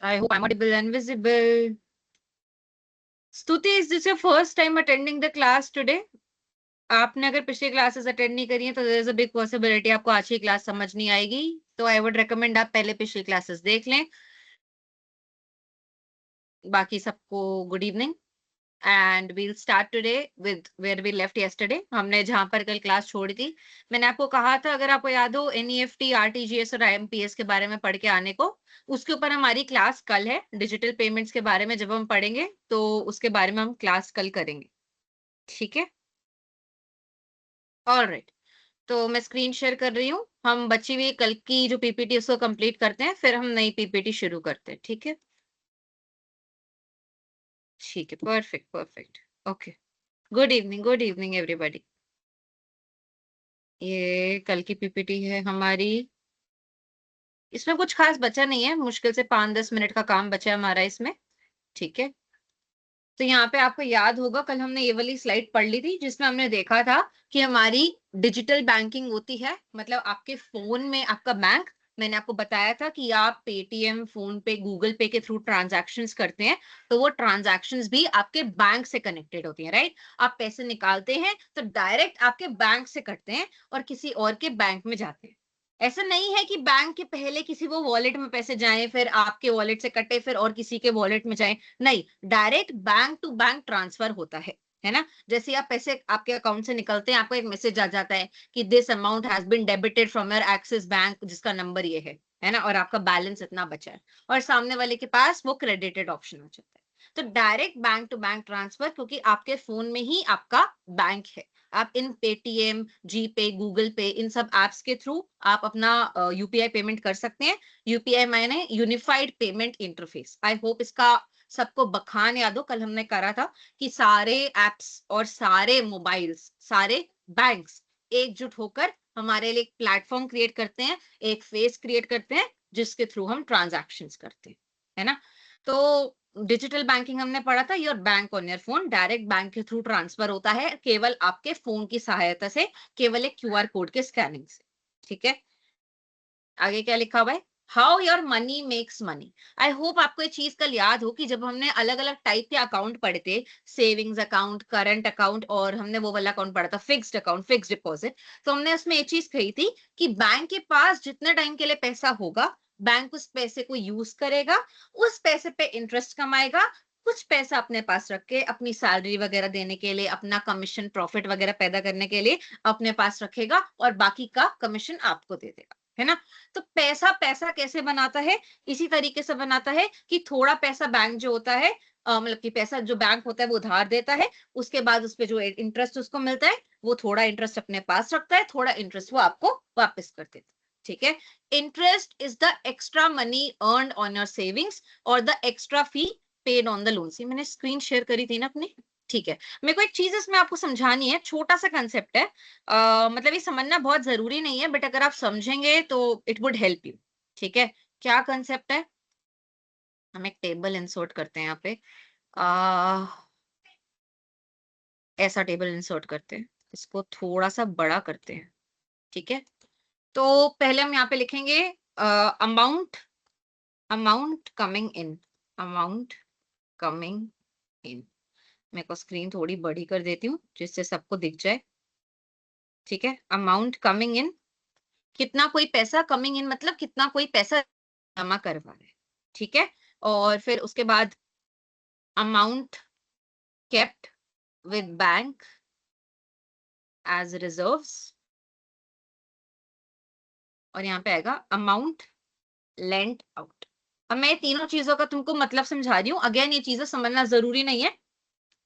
I hope I'm audible and visible. Stuti, is this your first time attending the class today? आपने अगर पिछली classes attend नहीं करी हैं तो there is a big possibility आपको आज की क्लास समझ नहीं आएगी, तो आई वुड रिकमेंड आप पहले पिछली क्लासेस देख लें। बाकी सबको good evening and we'll start today with where we left yesterday. हमने जहां पर कल क्लास छोड़ी थी, मैंने आपको कहा था अगर आपको याद हो एनईएफटी, आरटीजीएस और आईएमपीएस के बारे में पढ़ के आने को, उसके ऊपर हमारी क्लास कल है। डिजिटल पेमेंट्स के बारे में जब हम पढ़ेंगे तो उसके बारे में हम क्लास कल करेंगे, ठीक है? ऑलराइट, तो मैं स्क्रीन शेयर कर रही हूँ। हम बची हुई कल की जो पीपीटी उसको कंप्लीट करते हैं, फिर हम नई पीपीटी शुरू करते हैं, ठीक है? ठीक है, perfect perfect. Okay, good evening everybody. ये कल की पीपीटी है हमारी। इसमें कुछ खास बचा नहीं है, मुश्किल से 5-10 मिनट का काम बचा है हमारा इसमें, ठीक है? तो यहाँ पे आपको याद होगा कल हमने ये वाली स्लाइड पढ़ ली थी जिसमें हमने देखा था कि हमारी डिजिटल बैंकिंग होती है, मतलब आपके फोन में आपका बैंक। मैंने आपको बताया था कि आप पेटीएम, फोन पे, गूगल पे के थ्रू ट्रांजैक्शंस करते हैं, तो वो ट्रांजैक्शंस भी आपके बैंक से कनेक्टेड होती हैं, राइट? आप पैसे निकालते हैं तो डायरेक्ट आपके बैंक से कटते हैं और किसी और के बैंक में जाते हैं। ऐसा नहीं है कि बैंक के पहले किसी वो वॉलेट में पैसे जाएं, फिर आपके वॉलेट से कटे, फिर और किसी के वॉलेट में जाएं। नहीं, direct bank to bank transfer होता है ना? जैसे आप पैसे आपके अकाउंट से निकलते हैं, आपको एक मैसेज आ जाता है कि this amount has been debited from your Axis bank, जिसका नंबर ये है ना, और आपका बैलेंस इतना बचा है, और सामने वाले के पास वो क्रेडिटेड ऑप्शन आ जाता है। तो direct bank to bank transfer, क्योंकि आपके फोन में ही आपका बैंक है। आप इन पेटीएम, जीपे, गूगल पे, इन सब एप्स के थ्रू आप अपना यूपीआई पेमेंट कर सकते हैं। यूपीआई माने unified payment interface. I hope इसका सबको बखान याद हो, कल हमने करा था कि सारे एप्स और सारे मोबाइल्स, सारे बैंक्स एकजुट होकर हमारे लिए एक प्लेटफॉर्म क्रिएट करते हैं, एक फेस क्रिएट करते हैं जिसके थ्रू हम ट्रांजैक्शंस करते हैं, है ना? तो डिजिटल बैंकिंग हमने पढ़ा था, your bank on your phone, direct bank के थ्रू ट्रांसफर होता है केवल आपके फोन की सहायता से, केवल एक क्यूआर कोड के स्कैनिंग से, ठीक है? आगे क्या लिखा हुआ है? How your money makes money. I hope आपको ये चीज कल याद हो कि जब हमने अलग अलग टाइप के अकाउंट पढ़े थे, सेविंग्स अकाउंट, करंट अकाउंट, और हमने वो वाला अकाउंट पढ़ा था फिक्स्ड अकाउंट, फिक्स्ड डिपॉजिट, तो हमने उसमें ये चीज कही थी कि बैंक के पास जितने टाइम के लिए पैसा होगा, बैंक उस पैसे को यूज करेगा, उस पैसे पे इंटरेस्ट कमाएगा, कुछ पैसा अपने पास रख के अपनी सैलरी वगैरह देने के लिए, अपना कमीशन प्रॉफिट वगैरह पैदा करने के लिए अपने पास रखेगा, और बाकी का कमीशन आपको दे देगा, है ना? तो पैसा पैसा कैसे बनाता है? इसी तरीके से बनाता है कि थोड़ा पैसा बैंक जो होता है, मतलब कि पैसा जो बैंक होता है वो उधार देता है, उसके बाद उस पे जो इंटरेस्ट उसको मिलता है, वो थोड़ा इंटरेस्ट अपने पास रखता है, थोड़ा इंटरेस्ट वो आपको वापस कर देता है, ठीक है? Interest is the extra money earned on your savings और the extra fee paid on the loans. ये मैंने स्क्रीन शेयर करी थी ना अपनी, ठीक है? मेरे को एक चीज इसमें आपको समझानी है, छोटा सा कंसेप्ट है, मतलब ये समझना बहुत जरूरी नहीं है, बट अगर आप समझेंगे तो इट वुड हेल्प यू, ठीक है? क्या कंसेप्ट है? हम एक टेबल इंसर्ट करते हैं यहाँ पे, आ, ऐसा टेबल इंसर्ट करते हैं, इसको थोड़ा सा बड़ा करते हैं, ठीक है? तो पहले हम यहाँ पे लिखेंगे amount, amount coming in, amount coming in. मेरे को स्क्रीन थोड़ी बड़ी कर देती हूँ जिससे सबको दिख जाए, ठीक है? अमाउंट कमिंग इन, कितना कोई पैसा कमिंग इन मतलब कितना कोई पैसा जमा करवा रहा है, ठीक है? और फिर उसके बाद amount kept with bank as reserves, और यहाँ पे आएगा अमाउंट लेंट आउट। अब मैं तीनों चीजों का तुमको मतलब समझा रही हूँ, अगेन ये चीजें समझना जरूरी नहीं है,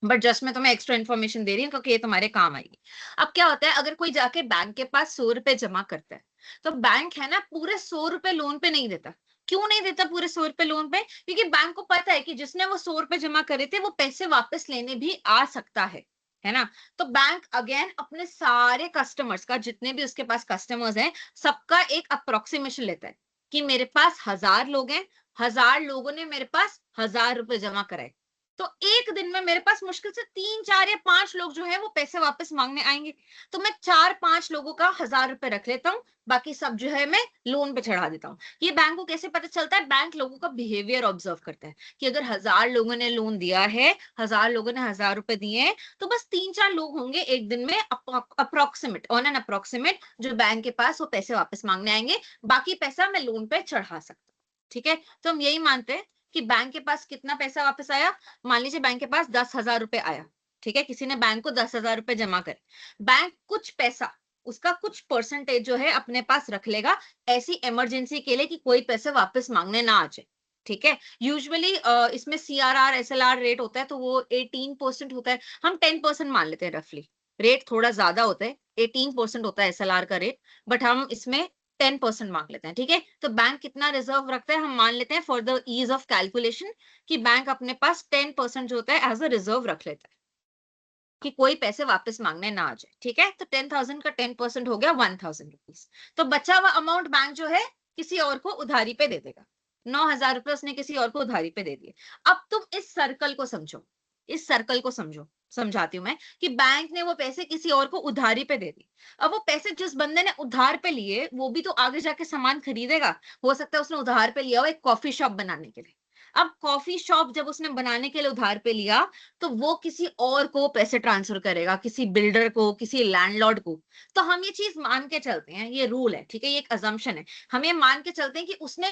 बट जस्ट मैं तुम्हें एक्स्ट्रा इन्फॉर्मेशन दे रही हूँ क्योंकि ये तुम्हारे काम आएगी। अब क्या होता है, अगर कोई जाके बैंक के पास 100 रुपए जमा करता है, तो बैंक है ना पूरे 100 रुपए लोन पे नहीं देता। क्यों नहीं देता पूरे 100 रुपए लोन पे? क्योंकि बैंक को पता है कि जिसने वो 100 रुपए जमा करे थे वो पैसे वापस लेने भी आ सकता है ना? तो बैंक अगेन अपने सारे कस्टमर्स का, जितने भी उसके पास कस्टमर्स हैं, सबका एक अप्रोक्सीमेशन लेता है कि मेरे पास 1000 लोग हैं, 1000 लोगों ने मेरे पास 1000 रुपए जमा कराए, तो एक दिन में मेरे पास मुश्किल से 3, 4 या 5 लोग जो है वो पैसे वापस मांगने आएंगे। तो मैं 4-5 लोगों का 1000 रुपए रख लेता हूँ, बाकी सब जो है मैं लोन पे चढ़ा देता हूँ। ये बैंक को कैसे पता चलता है? बैंक लोगों का बिहेवियर ऑब्जर्व करता है कि अगर 1000 लोगों ने लोन दिया है, 1000 लोगों ने 1000 रुपए दिए हैं, तो बस 3-4 लोग होंगे एक दिन में अप्रोक्सीमेट, ऑन एन अप्रोक्सीमेट, जो बैंक के पास वो पैसे वापस मांगने आएंगे। बाकी पैसा मैं लोन पे चढ़ा सकता हूँ। ठीक है, तो हम यही मानते हैं कि बैंक के पास कितना पैसा वापस आया। मान लीजिए बैंक के पास 10,000 रुपए आया। ठीक है, किसी ने बैंक को 10,000 रुपए जमा करे। बैंक कुछ पैसा, उसका कुछ परसेंटेज जो है अपने पास रख लेगा, ऐसी इमरजेंसी के लिए कि कोई पैसे वापस मांगने ना आ जाए। ठीक है, यूजुअली इसमें सीआरआर एसएलआर रेट होता है तो वो 18% होता है। हम 10% मान लेते हैं रफली। रेट थोड़ा ज्यादा होता है, 18% होता है एसएलआर का रेट, बट हम इसमें 10% मांग लेते हैं। ठीक है, तो बैंक कितना रिजर्व रखता है हम मान लेते हैं for the ease of calculation, कि बैंक अपने पास 10% जो होता है एज अ रिजर्व रख लेता है कि कोई पैसे वापस मांगने ना आ जाए। ठीक है, तो 10,000 का 10% हो गया 1,000 रुपीज। तो बचा हुआ अमाउंट बैंक जो है किसी और को उधारी पे दे देगा। 9,000 रुपए उसने किसी और को उधारी पे दे दिए। अब तुम इस सर्कल को समझो, इस सर्कल को समझो, समझाती हूँ मैं कि बैंक ने वो पैसे किसी और को उधारी पे दे दिए। अब वो पैसे जिस बंदे ने उधार पे लिए वो भी तो आगे जाके सामान खरीदेगा। हो सकता है उसने उधार पे लिया हो एक कॉफी शॉप बनाने के लिए। अब कॉफी शॉप जब उसने बनाने के लिए उधार पे लिया, तो वो किसी और को पैसे ट्रांसफर करेगा, किसी बिल्डर को, किसी लैंडलॉर्ड को। तो हम ये चीज मान के चलते हैं, ये रूल है। ठीक है, ये एक अजम्पशन है। हम ये मान के चलते हैं कि उसने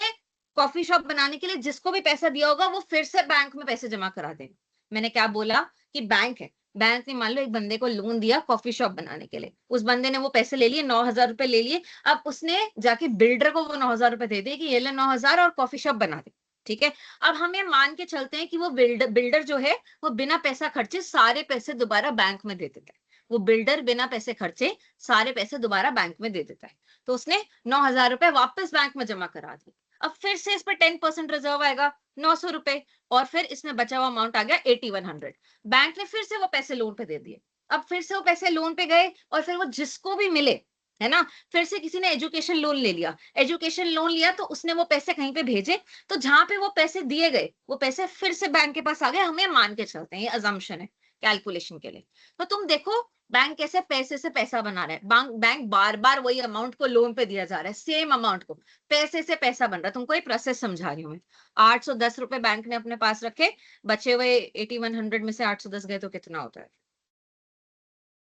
कॉफी शॉप बनाने के लिए जिसको भी पैसा दिया होगा वो फिर से बैंक में पैसे जमा करा देगा। मैंने क्या बोला कि बैंक है, बैंक ने मान लो एक बंदे को लोन दिया कॉफी शॉप बनाने के लिए, उस बंदे ने वो पैसे ले लिए, 9,000 रुपए ले लिए। अब उसने जाके बिल्डर को वो 9,000 रुपए दे दिए कि ये ले 9,000 और कॉफी शॉप बना दे। ठीक है, अब हम ये मान के चलते हैं कि वो बिल्डर जो है वो बिना पैसा खर्चे सारे पैसे दोबारा बैंक में दे देता है। वो बिल्डर बिना पैसे खर्चे सारे पैसे दोबारा बैंक में दे देता है। तो उसने 9,000 रुपए वापस बैंक में जमा करा दिए। अब फिर से इस पर 10% रिजर्व आएगा, 900 रुपए, और फिर इसमें बचा हुआ अमाउंट आ गया 8100। बैंक ने फिर से वो पैसे लोन पे दे दिए। अब फिर से वो पैसे लोन पे गए और फिर वो जिसको भी मिले, है ना, फिर से किसी ने एजुकेशन लोन ले लिया, एजुकेशन लोन लिया तो उसने वो पैसे कहीं पे भेजे, तो जहां पे वो पैसे दिए गए वो पैसे फिर से बैंक के पास आ गए। हमें मान के चलते हैं, ये अजम्पशन है कैलकुलेशन के लिए। तो तुम देखो बैंक कैसे पैसे से पैसा बना रहा है। बैंक बार बार वही अमाउंट को लोन पे दिया जा रहा है, सेम अमाउंट को पैसे से पैसा बन रहा है। तुमको ये प्रोसेस समझा रही हूँ मैं। 810 रुपए बैंक ने अपने पास रखे, बचे हुए 8100 में से 810 गए तो कितना होता है?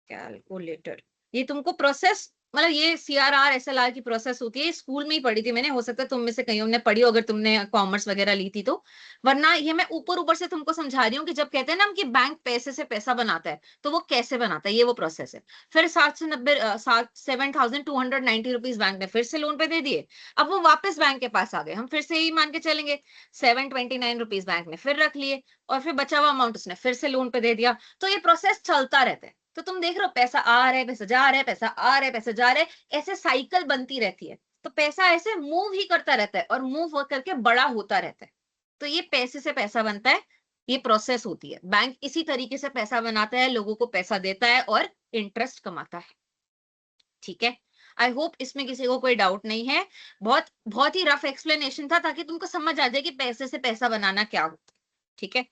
कैलकुलेटर। ये तुमको प्रोसेस, मतलब ये सीआरआर एसएलआर की प्रोसेस होती है, स्कूल में ही पढ़ी थी मैंने। हो सकता है तुम में से कईयों ने पढ़ी हो अगर तुमने कॉमर्स वगैरह ली थी तो। वरना ये मैं ऊपर ऊपर से तुमको समझा रही हूँ कि जब कहते हैं ना हम कि बैंक पैसे से पैसा बनाता है, तो वो कैसे बनाता है, ये वो प्रोसेस है। फिर 7,290 रुपीज बैंक ने फिर से लोन पे दे दिए। अब वो वापस बैंक के पास आ गए, हम फिर से यही मान के चलेंगे। 729 रुपीज बैंक ने फिर रख लिए, और फिर बचा हुआ अमाउंट उसने फिर से लोन पे दे दिया। तो ये प्रोसेस चलता रहता है। तो तुम देख रहे हो पैसा आ रहा है, पैसा जा रहा है, पैसा आ रहा है, पैसा जा रहा है, ऐसे साइकिल बनती रहती है। तो पैसा ऐसे मूव ही करता रहता है और मूव करके बड़ा होता रहता है। तो ये पैसे से पैसा बनता है, ये प्रोसेस होती है। बैंक इसी तरीके से पैसा बनाता है, लोगों को पैसा देता है और इंटरेस्ट कमाता है। ठीक है, आई होप इसमें किसी को कोई डाउट नहीं है। बहुत बहुत ही रफ एक्सप्लेनेशन था ताकि तुमको समझ आ जाए कि पैसे से पैसा बनाना क्या होता है। ठीक है,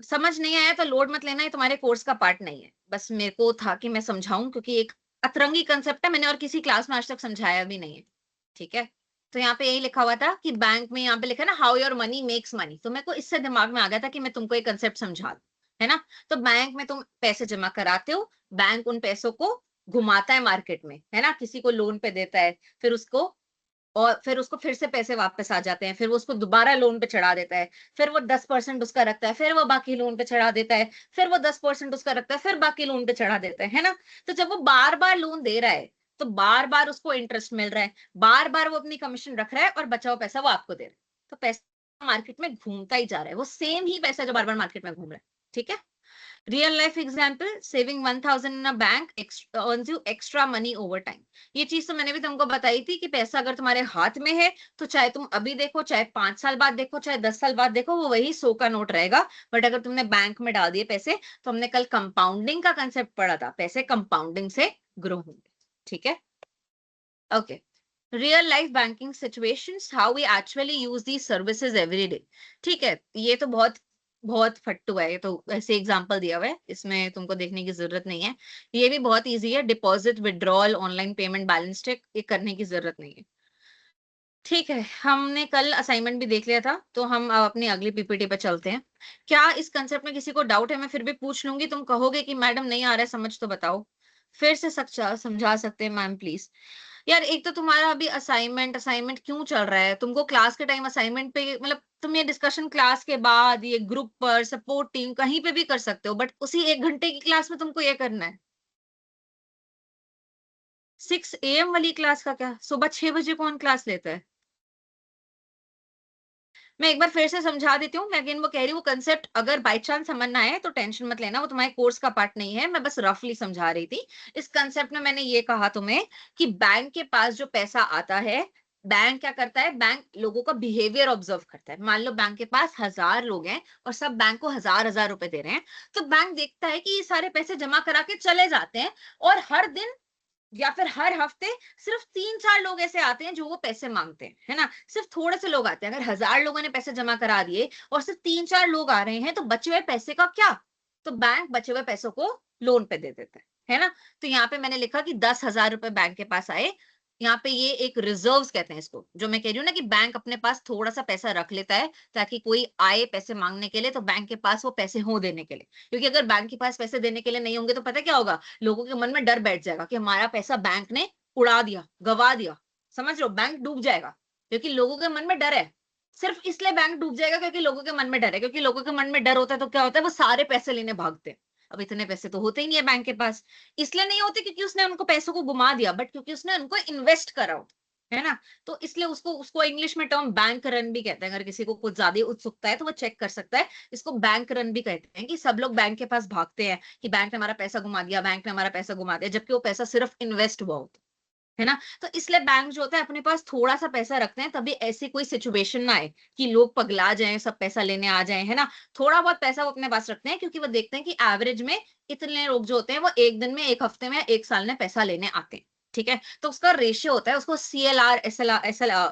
समझ नहीं आया तो लोड मत लेना, ये तुम्हारे कोर्स का पार्ट नहीं है। बस मेरे को था कि मैं समझाऊं, क्योंकि एक अतरंगी कंसेप्ट है, मैंने और किसी क्लास में आज तक समझाया भी नहीं है। ठीक है, तो यहाँ पे यही लिखा हुआ था कि बैंक में, यहाँ पे लिखा है ना how your money makes money, तो मेरे को इससे दिमाग में आ गया था कि मैं तुमको एक कंसेप्ट समझा दूं, है ना। तो बैंक में तुम पैसे जमा कराते हो, बैंक उन पैसों को घुमाता है मार्केट में, है ना, किसी को लोन पे देता है, फिर उसको, और फिर उसको फिर से पैसे वापस आ जाते हैं, फिर वो उसको दोबारा लोन पे चढ़ा देता है, फिर वो 10% उसका रखता है, फिर वो बाकी लोन पे चढ़ा देता है, फिर वो 10% उसका रखता है, फिर बाकी लोन पे चढ़ा देता है ना। तो जब वो बार बार लोन दे रहा है तो बार बार उसको इंटरेस्ट मिल रहा है, बार बार वो अपनी कमीशन रख रहा है और बचा हुआ पैसा वो आपको दे रहा है। तो पैसा मार्केट में घूमता ही जा रहा है, वो सेम ही पैसा जो बार बार मार्केट में घूम रहा है। ठीक है, real life example, saving 1,000 in a bank earns you extra money over time। ये चीज तो मैंने भी तुमको बताई थी कि पैसा अगर तुम्हारे हाथ में है तो चाहे तुम अभी देखो, चाहे 5 साल बाद देखो, चाहे 10 साल बाद देखो, वो वही 100 का नोट रहेगा। बट अगर तुमने बैंक में डाल दिए पैसे, तो हमने कल कंपाउंडिंग का कंसेप्ट पढ़ा था, पैसे कंपाउंडिंग से ग्रो होंगे। ठीक है, okay. Real life banking situations, how we actually use the services every day. ठीक है, ये तो बहुत बहुत फट्टू है ये, तो ऐसे एग्जांपल दिया हुआ है, इसमें तुमको देखने की जरूरत नहीं है। ये भी बहुत इजी है, deposit, withdrawal, online payment, balance check, ये करने की जरूरत नहीं है। ठीक है, हमने कल असाइनमेंट भी देख लिया था, तो हम अब अपनी अगली पीपीटी पे चलते हैं। क्या इस कंसेप्ट में किसी को डाउट है? मैं फिर भी पूछ लूंगी, तुम कहोगे कि मैडम नहीं आ रहा है समझ, तो बताओ। फिर से समझा सकते हैं मैम प्लीज। यार एक तो तुम्हारा अभी असाइनमेंट असाइनमेंट क्यों चल रहा है? तुमको क्लास के टाइम असाइनमेंट पे, मतलब तुम ये डिस्कशन क्लास के बाद ये ग्रुप पर, सपोर्ट टीम, कहीं पे भी कर सकते हो, बट उसी 1 घंटे की क्लास में तुमको ये करना है। 6 AM वाली क्लास का क्या, सुबह 6 बजे कौन क्लास लेता है? मैं एक बार फिर से समझा देती हूँ, मैं अगेन वो कह रही हूँ, कंसेप्ट अगर बाय चांस समझ ना आए तो टेंशन मत लेना, वो तुम्हारे कोर्स का पार्ट नहीं है, मैं बस रफली समझा रही थी। इस कंसेप्ट में मैंने ये कहा तुम्हें कि बैंक के पास जो पैसा आता है, बैंक क्या करता है, बैंक लोगों का बिहेवियर ऑब्जर्व करता है। मान लो बैंक के पास 1000 लोग हैं और सब बैंक को 1000 1000 रुपए दे रहे हैं, तो बैंक देखता है कि ये सारे पैसे जमा करा के चले जाते हैं, और हर दिन या फिर हर हफ्ते सिर्फ 3 4 लोग ऐसे आते हैं जो वो पैसे मांगते हैं, है ना? सिर्फ थोड़े से लोग आते हैं। अगर 1000 लोगों ने पैसे जमा करा दिए और सिर्फ 3 4 लोग आ रहे हैं, तो बचे हुए पैसे का क्या? तो बैंक बचे हुए पैसों को लोन पे दे देता है ना? तो यहाँ पे मैंने लिखा कि 10,000 रुपए बैंक के पास आए। यहाँ पे ये एक रिजर्व्स कहते हैं इसको, जो मैं कह रही हूँ ना कि बैंक अपने पास थोड़ा सा पैसा रख लेता है, ताकि कोई आए पैसे मांगने के लिए, तो बैंक के पास वो पैसे हो देने के लिए। क्योंकि अगर बैंक के पास पैसे देने के लिए नहीं होंगे, तो पता क्या होगा, लोगों के मन में डर बैठ जाएगा कि हमारा पैसा बैंक ने उड़ा दिया, गवा दिया। समझ रहे हो, बैंक डूब जाएगा, क्योंकि लोगों के मन में डर है। सिर्फ इसलिए बैंक डूब जाएगा क्योंकि लोगों के मन में डर है, क्योंकि लोगों के मन में डर होता है तो क्या होता है, वो सारे पैसे लेने भागते हैं। अब इतने पैसे तो होते ही नहीं है बैंक के पास। इसलिए नहीं होते क्योंकि उसने उनको पैसों को घुमा दिया, बट क्योंकि उसने उनको इन्वेस्ट करा हो, है ना? तो इसलिए उसको उसको इंग्लिश में टर्म बैंक रन भी कहते हैं। अगर किसी को कुछ ज्यादा उत्सुकता है तो वो चेक कर सकता है, इसको बैंक रन भी कहते हैं, कि सब लोग बैंक के पास भागते हैं कि बैंक ने हमारा पैसा घुमा दिया, बैंक ने हमारा पैसा घुमा दिया, जबकि वो पैसा सिर्फ इन्वेस्ट हुआ होता है ना? तो इसलिए बैंक जो होता है अपने पास थोड़ा सा पैसा रखते हैं, तभी ऐसी कोई सिचुएशन ना आए कि लोग पगला जाएं, सब पैसा लेने आ जाएं, है ना? थोड़ा बहुत पैसा वो अपने पास रखते हैं, क्योंकि वो देखते हैं कि एवरेज में इतने लोग जो होते हैं वो एक दिन में, एक हफ्ते में, एक साल में पैसा लेने आते हैं। ठीक है, तो उसका रेशियो होता है, उसको CLR SLR SLR,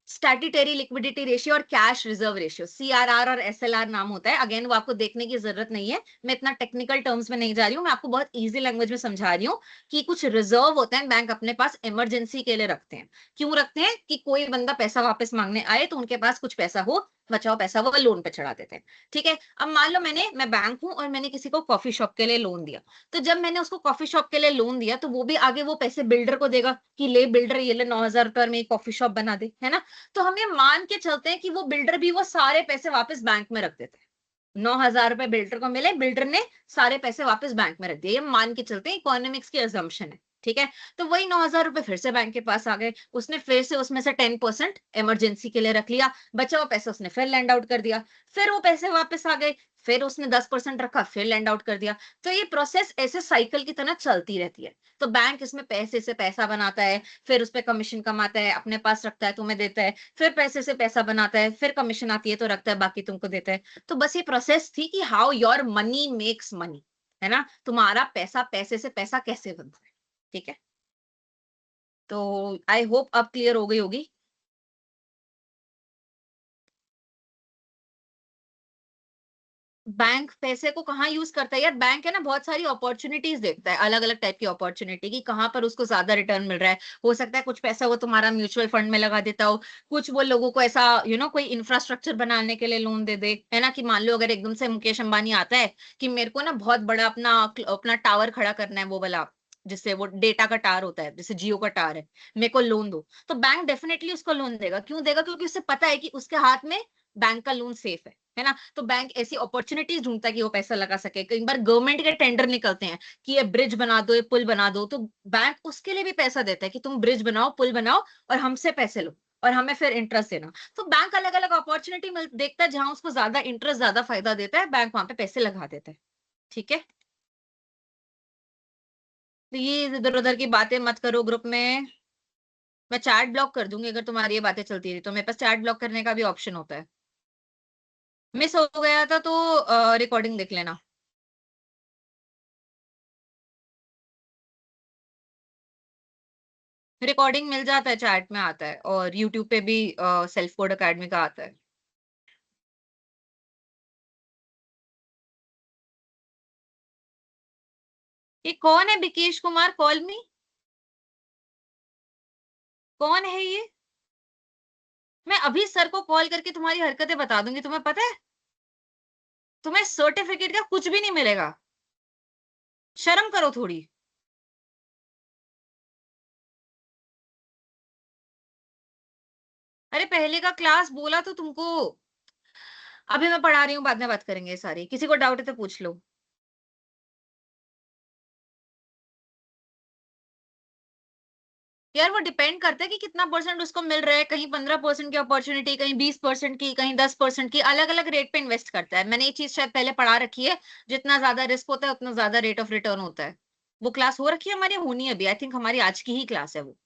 statutory liquidity ratio और कैश रिजर्व रेशियो, CRR और SLR नाम होता है। अगेन वो आपको देखने की जरूरत नहीं है, मैं इतना टेक्निकल टर्म्स में नहीं जा रही हूँ, मैं आपको बहुत इजी लैंग्वेज में समझा रही हूँ कि कुछ रिजर्व होते हैं बैंक अपने पास इमरजेंसी के लिए रखते हैं। क्यों रखते हैं? कि कोई बंदा पैसा वापस मांगने आए तो उनके पास कुछ पैसा हो, बचाओ पैसा, वो लोन पे चढ़ा देते हैं। ठीक है, अब मान लो मैं बैंक हूं और मैंने किसी को कॉफी शॉप के लिए लोन दिया। तो जब मैंने उसको कॉफी शॉप के लिए लोन दिया, तो वो भी आगे वो पैसे बिल्डर को देगा कि ले बिल्डर, ये ले 9,000 रुपए में कॉफी शॉप बना दे, है ना? तो हम ये मान के चलते हैं कि वो बिल्डर भी वो सारे पैसे वापस बैंक में रख देते हैं। 9,000 रुपए बिल्डर को मिले, बिल्डर ने सारे पैसे वापस बैंक में रख दिए, ये मान के चलते हैं, इकोनॉमिक्स की अजम्पशन है। ठीक है, तो वही 9,000 रुपए फिर से बैंक के पास आ गए, उसने फिर से उसमें से 10% इमरजेंसी के लिए रख लिया, बचा हुआ पैसा उसने फिर लैंड आउट कर दिया, फिर वो पैसे वापस आ गए, फिर उसने 10% रखा, फिर लैंड आउट कर दिया। तो ये प्रोसेस ऐसे साइकिल की तरह चलती रहती है। तो बैंक इसमें पैसे से पैसा बनाता है, फिर उस पे कमीशन कमाता है, अपने पास रखता है, तुम्हें देता है, फिर पैसे से पैसा बनाता है, फिर कमीशन आती है तो रखता है, बाकी तुमको देता है। तो बस ये प्रोसेस थी कि how your money makes money, है ना? तुम्हारा पैसा पैसे से पैसा कैसे बनता है। ठीक है, तो आई होप अब क्लियर हो गई होगी। बैंक पैसे को कहाँ यूज करता है यार? बैंक है ना, बहुत सारी अपॉर्चुनिटीज देखता है, अलग अलग टाइप की अपॉर्चुनिटी, कि कहाँ पर उसको ज्यादा रिटर्न मिल रहा है। हो सकता है कुछ पैसा वो तुम्हारा म्यूचुअल फंड में लगा देता हो, कुछ वो लोगों को ऐसा कोई इंफ्रास्ट्रक्चर बनाने के लिए लोन दे दे, है ना? कि मान लो अगर एकदम से मुकेश अंबानी आता है कि मेरे को ना बहुत बड़ा अपना अपना टावर खड़ा करना है, वो वाला जिससे वो डेटा का टावर होता है, जैसे जियो का टावर है, मेरे को लोन दो। तो बैंक डेफिनेटली उसको लोन देगा। क्यों देगा? क्योंकि उसे पता है कि उसके हाथ में बैंक का लोन सेफ है ना? तो बैंक ऐसी अपॉर्चुनिटीज ढूंढता है कि वो पैसा लगा सके। कई बार गवर्नमेंट के टेंडर निकलते हैं कि ये ब्रिज बना दो, ये पुल बना दो, तो बैंक उसके लिए भी पैसा देता है कि तुम ब्रिज बनाओ, पुल बनाओ, और हमसे पैसे लो, और हमें फिर इंटरेस्ट देना। तो बैंक अलग अलग अपॉर्चुनिटी देखता है, जहां उसको ज्यादा इंटरेस्ट, ज्यादा फायदा देता है, बैंक वहां पे पैसे लगा देता है। ठीक है, तो ये इधर उधर की बातें मत करो ग्रुप में। मैं चैट ब्लॉक कर दूंगी अगर तुम्हारी ये बातें चलती रही, तो मेरे पास चैट ब्लॉक करने का भी ऑप्शन होता है। मिस हो गया था तो रिकॉर्डिंग देख लेना। रिकॉर्डिंग मिल जाता है, चैट में आता है, और यूट्यूब पे भी सेल्फ कोड एकेडमी का आता है। ये कौन है विकेश कुमार? कॉल मी। कौन है ये? मैं अभी सर को कॉल करके तुम्हारी हरकतें बता दूंगी, तुम्हें पता है? तुम्हें सर्टिफिकेट का कुछ भी नहीं मिलेगा। शर्म करो थोड़ी। अरे पहले का क्लास बोला तो तुमको। अभी मैं पढ़ा रही हूँ, बाद में बात करेंगे सारी। किसी को डाउट है तो पूछ लो। यार वो डिपेंड करता है कि कितना परसेंट उसको मिल रहा है। कहीं 15% की अपॉर्चुनिटी, कहीं 20% की, कहीं 10% की, अलग अलग रेट पे इन्वेस्ट करता है। मैंने ये चीज शायद पहले पढ़ा रखी है। जितना ज्यादा रिस्क होता है उतना ज्यादा रेट ऑफ रिटर्न होता है। वो क्लास हो रखी है हमारी, होनी है अभी, आई थिंक हमारी आज की ही क्लास है वो।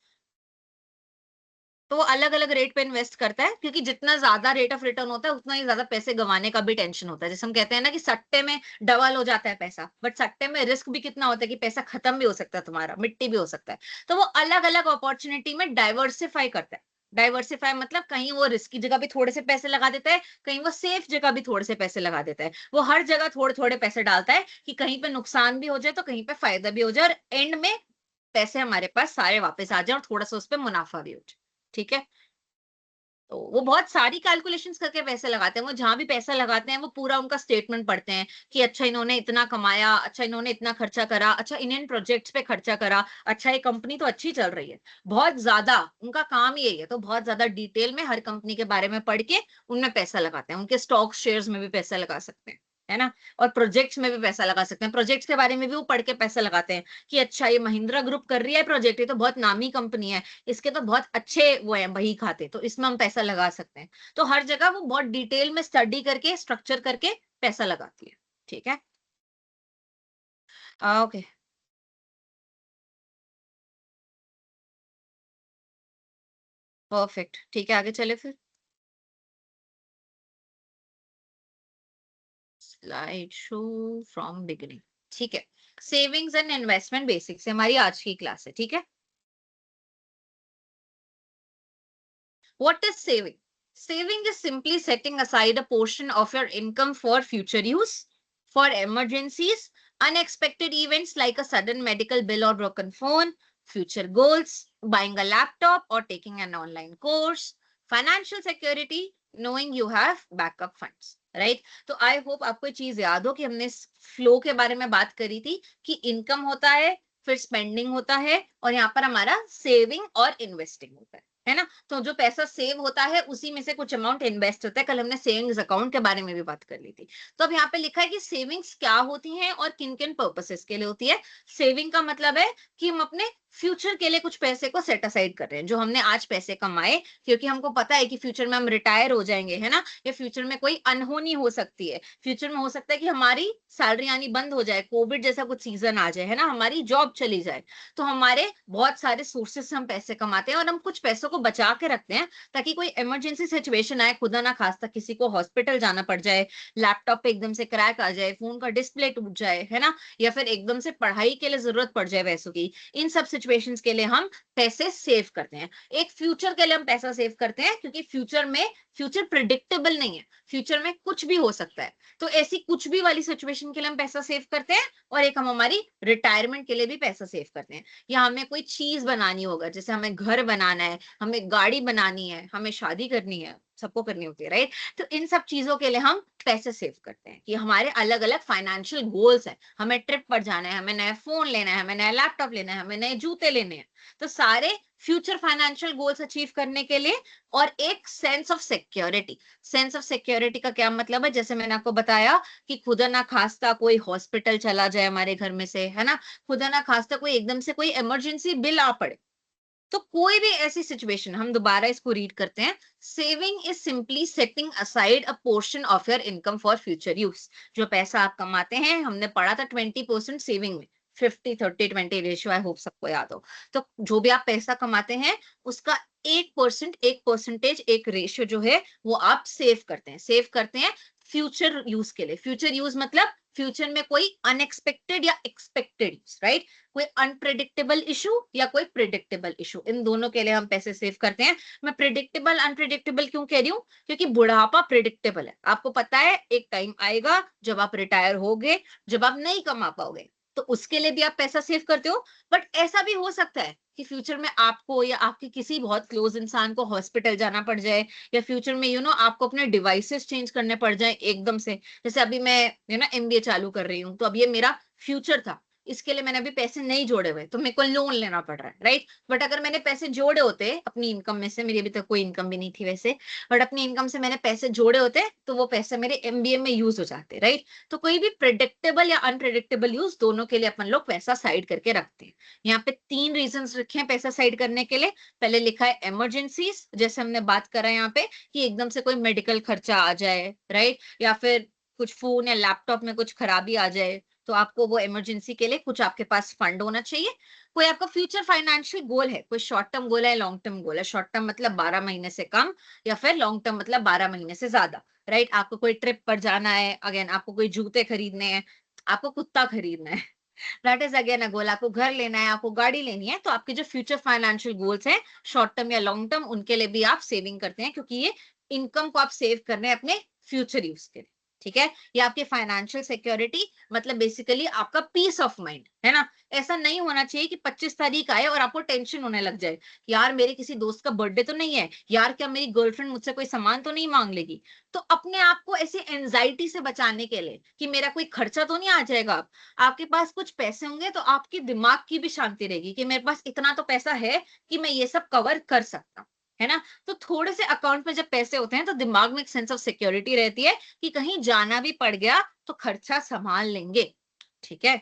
तो वो अलग अलग रेट पे इन्वेस्ट करता है, क्योंकि जितना ज्यादा रेट ऑफ रिटर्न होता है उतना ही ज्यादा पैसे गंवाने का भी टेंशन होता है। जैसे हम कहते हैं ना कि सट्टे में डबल हो जाता है पैसा, बट सट्टे में रिस्क भी कितना होता है कि पैसा खत्म भी हो सकता है, तुम्हारा मिट्टी भी हो सकता है। तो वो अलग अलग अपॉर्चुनिटी में डाइवर्सिफाई करता है। डाइवर्सिफाई मतलब कहीं वो रिस्की जगह भी थोड़े से पैसे लगा देता है, कहीं वो सेफ जगह भी थोड़े से पैसे लगा देता है। वो हर जगह थोड़े थोड़े पैसे डालता है कि कहीं पे नुकसान भी हो जाए तो कहीं पे फायदा भी हो जाए, और एंड में पैसे हमारे पास सारे वापस आ जाए और थोड़ा सा उस पर मुनाफा भी हो जाए। ठीक है। तो वो बहुत सारी कैलकुलेशंस करके पैसे लगाते हैं। वो जहां भी पैसा लगाते हैं वो पूरा उनका स्टेटमेंट पढ़ते हैं कि अच्छा इन्होंने इतना कमाया, अच्छा इन्होंने इतना खर्चा करा, अच्छा इन प्रोजेक्ट्स पे खर्चा करा, अच्छा ये कंपनी तो अच्छी चल रही है। बहुत ज्यादा उनका काम यही है। तो बहुत ज्यादा डिटेल में हर कंपनी के बारे में पढ़ के उनमें पैसा लगाते हैं। उनके स्टॉक शेयर्स में भी पैसा लगा सकते हैं, है ना। और प्रोजेक्ट्स में भी पैसा लगा सकते हैं। प्रोजेक्ट्स के बारे में भी वो पढ़ के पैसा लगाते हैं कि अच्छा ये महिंद्रा ग्रुप कर रही है प्रोजेक्ट, ये तो बहुत नामी कंपनी है, इसके तो बहुत अच्छे वो है बही खाते, तो इसमें हम पैसा लगा सकते हैं। तो हर जगह वो बहुत डिटेल में स्टडी करके स्ट्रक्चर करके पैसा लगाती है। ठीक है। ओके। परफेक्ट। ठीक है, आगे चले फिर। Slide show from beginning. ठीक है। सेविंग्स एंड इन्वेस्टमेंट बेसिक्स से हमारी आज की क्लास है। ठीक है। What is saving? Saving is simply setting aside a portion of your income for future use, for emergencies, unexpected events like a sudden medical bill or broken phone, future goals, buying a laptop or taking an online course, financial security, knowing you have backup funds. Right. तो I hope आपको ये चीज याद हो कि हमने इस flow के बारे में बात करी थी कि इनकम होता है, फिर स्पेंडिंग होता है, और यहाँ पर हमारा सेविंग और इन्वेस्टिंग होता है ना। तो जो पैसा सेव होता है उसी में से कुछ अमाउंट इन्वेस्ट होता है। कल हमने सेविंग्स अकाउंट के बारे में भी बात कर ली थी। तो अब यहाँ पे लिखा है कि सेविंग्स क्या होती हैं और किन किन पर्पसेस के लिए होती है। सेविंग का मतलब है कि हम अपने फ्यूचर के लिए कुछ पैसे को सेट असाइड कर रहे हैं, जो हमने आज पैसे कमाए, क्योंकि हमको पता है कि फ्यूचर में हम रिटायर हो जाएंगे, है ना, या फ्यूचर में कोई अनहोनी हो सकती है। फ्यूचर में हो सकता है कि हमारी सैलरी आनी बंद हो जाए, कोविड जैसा कुछ सीजन आ जाए, है ना, हमारी जॉब चली जाए। तो हमारे बहुत सारे सोर्सेस से हम पैसे कमाते हैं और हम कुछ पैसों को बचा के रखते हैं, ताकि कोई इमरजेंसी सिचुएशन आए, खुदा ना खास्ता किसी को हॉस्पिटल जाना पड़ जाए, लैपटॉप पे एकदम से क्रैक आ जाए, फोन का डिस्प्ले टूट जाए, है ना, या फिर एकदम से पढ़ाई के लिए जरूरत पड़ जाए पैसों की। इन सब सिचुएशंस के लिए हम पैसे सेव करते हैं। एक फ्यूचर के लिए हम पैसा सेव करते हैं, क्योंकि फ्यूचर प्रिडिक्टेबल नहीं है, फ्यूचर में कुछ भी हो सकता है। तो ऐसी कुछ भी वाली सिचुएशन के लिए हम पैसा सेव करते हैं। और एक हम हमारी रिटायरमेंट के लिए भी पैसा सेव करते हैं, या हमें कोई चीज बनानी होगा, जैसे हमें घर बनाना है, हमें गाड़ी बनानी है, हमें शादी करनी है, सबको करनी होती है, राइट। तो इन सब चीजों के लिए हम पैसे सेव करते हैं कि हमारे अलग अलग फाइनेंशियल गोल्स हैं। हमें ट्रिप पर जाना है, हमें नया फोन लेना है, हमें नया लैपटॉप लेना है, हमें नए जूते लेने हैं। तो सारे फ्यूचर फाइनेंशियल गोल्स अचीव करने के लिए। और एक sense of security. Sense of security का क्या मतलब है, जैसे मैंने आपको बताया कि खुदा ना खास्ता कोई हॉस्पिटल चला जाए हमारे घर में से, है ना, खुदा ना खास्ता कोई एकदम से कोई इमरजेंसी बिल आ पड़े, तो कोई भी ऐसी सिचुएशन, हम दोबारा इसको रीड करते हैं। Saving is simply setting aside a portion of your income for future use. जो पैसा आप कमाते हैं, हमने पढ़ा था 20% सेविंग में, 50-30-20 रेशियो, आई होप सबको याद हो। तो जो भी आप पैसा कमाते हैं उसका 1%, एक परसेंटेज, एक रेशियो जो है वो आप सेव करते हैं। सेव करते हैं फ्यूचर यूज के लिए। फ्यूचर यूज मतलब फ्यूचर में कोई अनएक्सपेक्टेड या एक्सपेक्टेड यूज, राइट। कोई अनप्रिडिक्टेबल इशू या कोई प्रिडिक्टेबल इशू, इन दोनों के लिए हम पैसे सेव करते हैं। मैं प्रिडिक्टेबल अनप्रिडिक्टेबल क्यों कह रही हूँ, क्योंकि बुढ़ापा प्रिडिक्टेबल है। आपको पता है एक टाइम आएगा जब आप रिटायर होगे, जब आप नहीं कमा पाओगे, तो उसके लिए भी आप पैसा सेव करते हो। बट ऐसा भी हो सकता है कि फ्यूचर में आपको या आपके किसी बहुत क्लोज इंसान को हॉस्पिटल जाना पड़ जाए, या फ्यूचर में आपको अपने डिवाइसेस चेंज करने पड़ जाए एकदम से। जैसे अभी मैं एमबीए चालू कर रही हूँ, तो अब ये मेरा फ्यूचर था, इसके लिए मैंने अभी पैसे नहीं जोड़े हुए, तो मेरे को लोन लेना पड़ रहा है, राइट। बट अगर मैंने पैसे जोड़े होते अपनी इनकम में से, मेरी अभी तक कोई इनकम भी नहीं थी वैसे, बट अपनी इनकम से मैंने पैसे जोड़े होते, तो वो पैसे मेरे एमबीए में यूज हो जाते, राइट। तो कोई भी प्रेडिक्टेबल या अनप्रेडिक्टेबल यूज, दोनों के लिए अपन लोग पैसा साइड करके रखते हैं। यहाँ पे 3 रीजंस रखे हैं पैसा साइड करने के लिए। पहले लिखा है इमरजेंसीज, जैसे हमने बात करा यहाँ पे कि एकदम से कोई मेडिकल खर्चा आ जाए, राइट, या फिर कुछ फोन या लैपटॉप में कुछ खराबी आ जाए, तो आपको वो इमरजेंसी के लिए कुछ आपके पास फंड होना चाहिए। कोई आपका फ्यूचर फाइनेंशियल गोल है, कोई शॉर्ट टर्म गोल है, लॉन्ग टर्म गोल है। शॉर्ट टर्म मतलब 12 महीने से कम, या फिर लॉन्ग टर्म मतलब 12 महीने से ज्यादा, राइट। आपको कोई ट्रिप पर जाना है, अगेन आपको कोई जूते खरीदने हैं, आपको कुत्ता खरीदना है, दैट इज अगेन अ गोल। आपको घर लेना है, आपको गाड़ी लेनी है, तो आपके जो फ्यूचर फाइनेंशियल गोल्स हैं, शॉर्ट टर्म या लॉन्ग टर्म, उनके लिए भी आप सेविंग करते हैं, क्योंकि ये इनकम को आप सेव कर रहे हैं अपने फ्यूचर यूज के लिए, ठीक है। ये आपकी फाइनेंशियल सिक्योरिटी, मतलब बेसिकली आपका पीस ऑफ माइंड है ना। ऐसा नहीं होना चाहिए कि 25 तारीख आए और आपको टेंशन होने लग जाए, यार मेरे किसी दोस्त का बर्थडे तो नहीं है, यार क्या मेरी गर्लफ्रेंड मुझसे कोई सामान तो नहीं मांग लेगी। तो अपने आप को ऐसी एंजाइटी से बचाने के लिए कि मेरा कोई खर्चा तो नहीं आ जाएगा, आपके पास कुछ पैसे होंगे, तो आपके दिमाग की भी शांति रहेगी कि मेरे पास इतना तो पैसा है कि मैं ये सब कवर कर सकता हूँ, है ना। तो थोड़े से अकाउंट में जब पैसे होते हैं, तो दिमाग में एक सेंस ऑफ सिक्योरिटी रहती है कि कहीं जाना भी पड़ गया तो खर्चा संभाल लेंगे, ठीक है।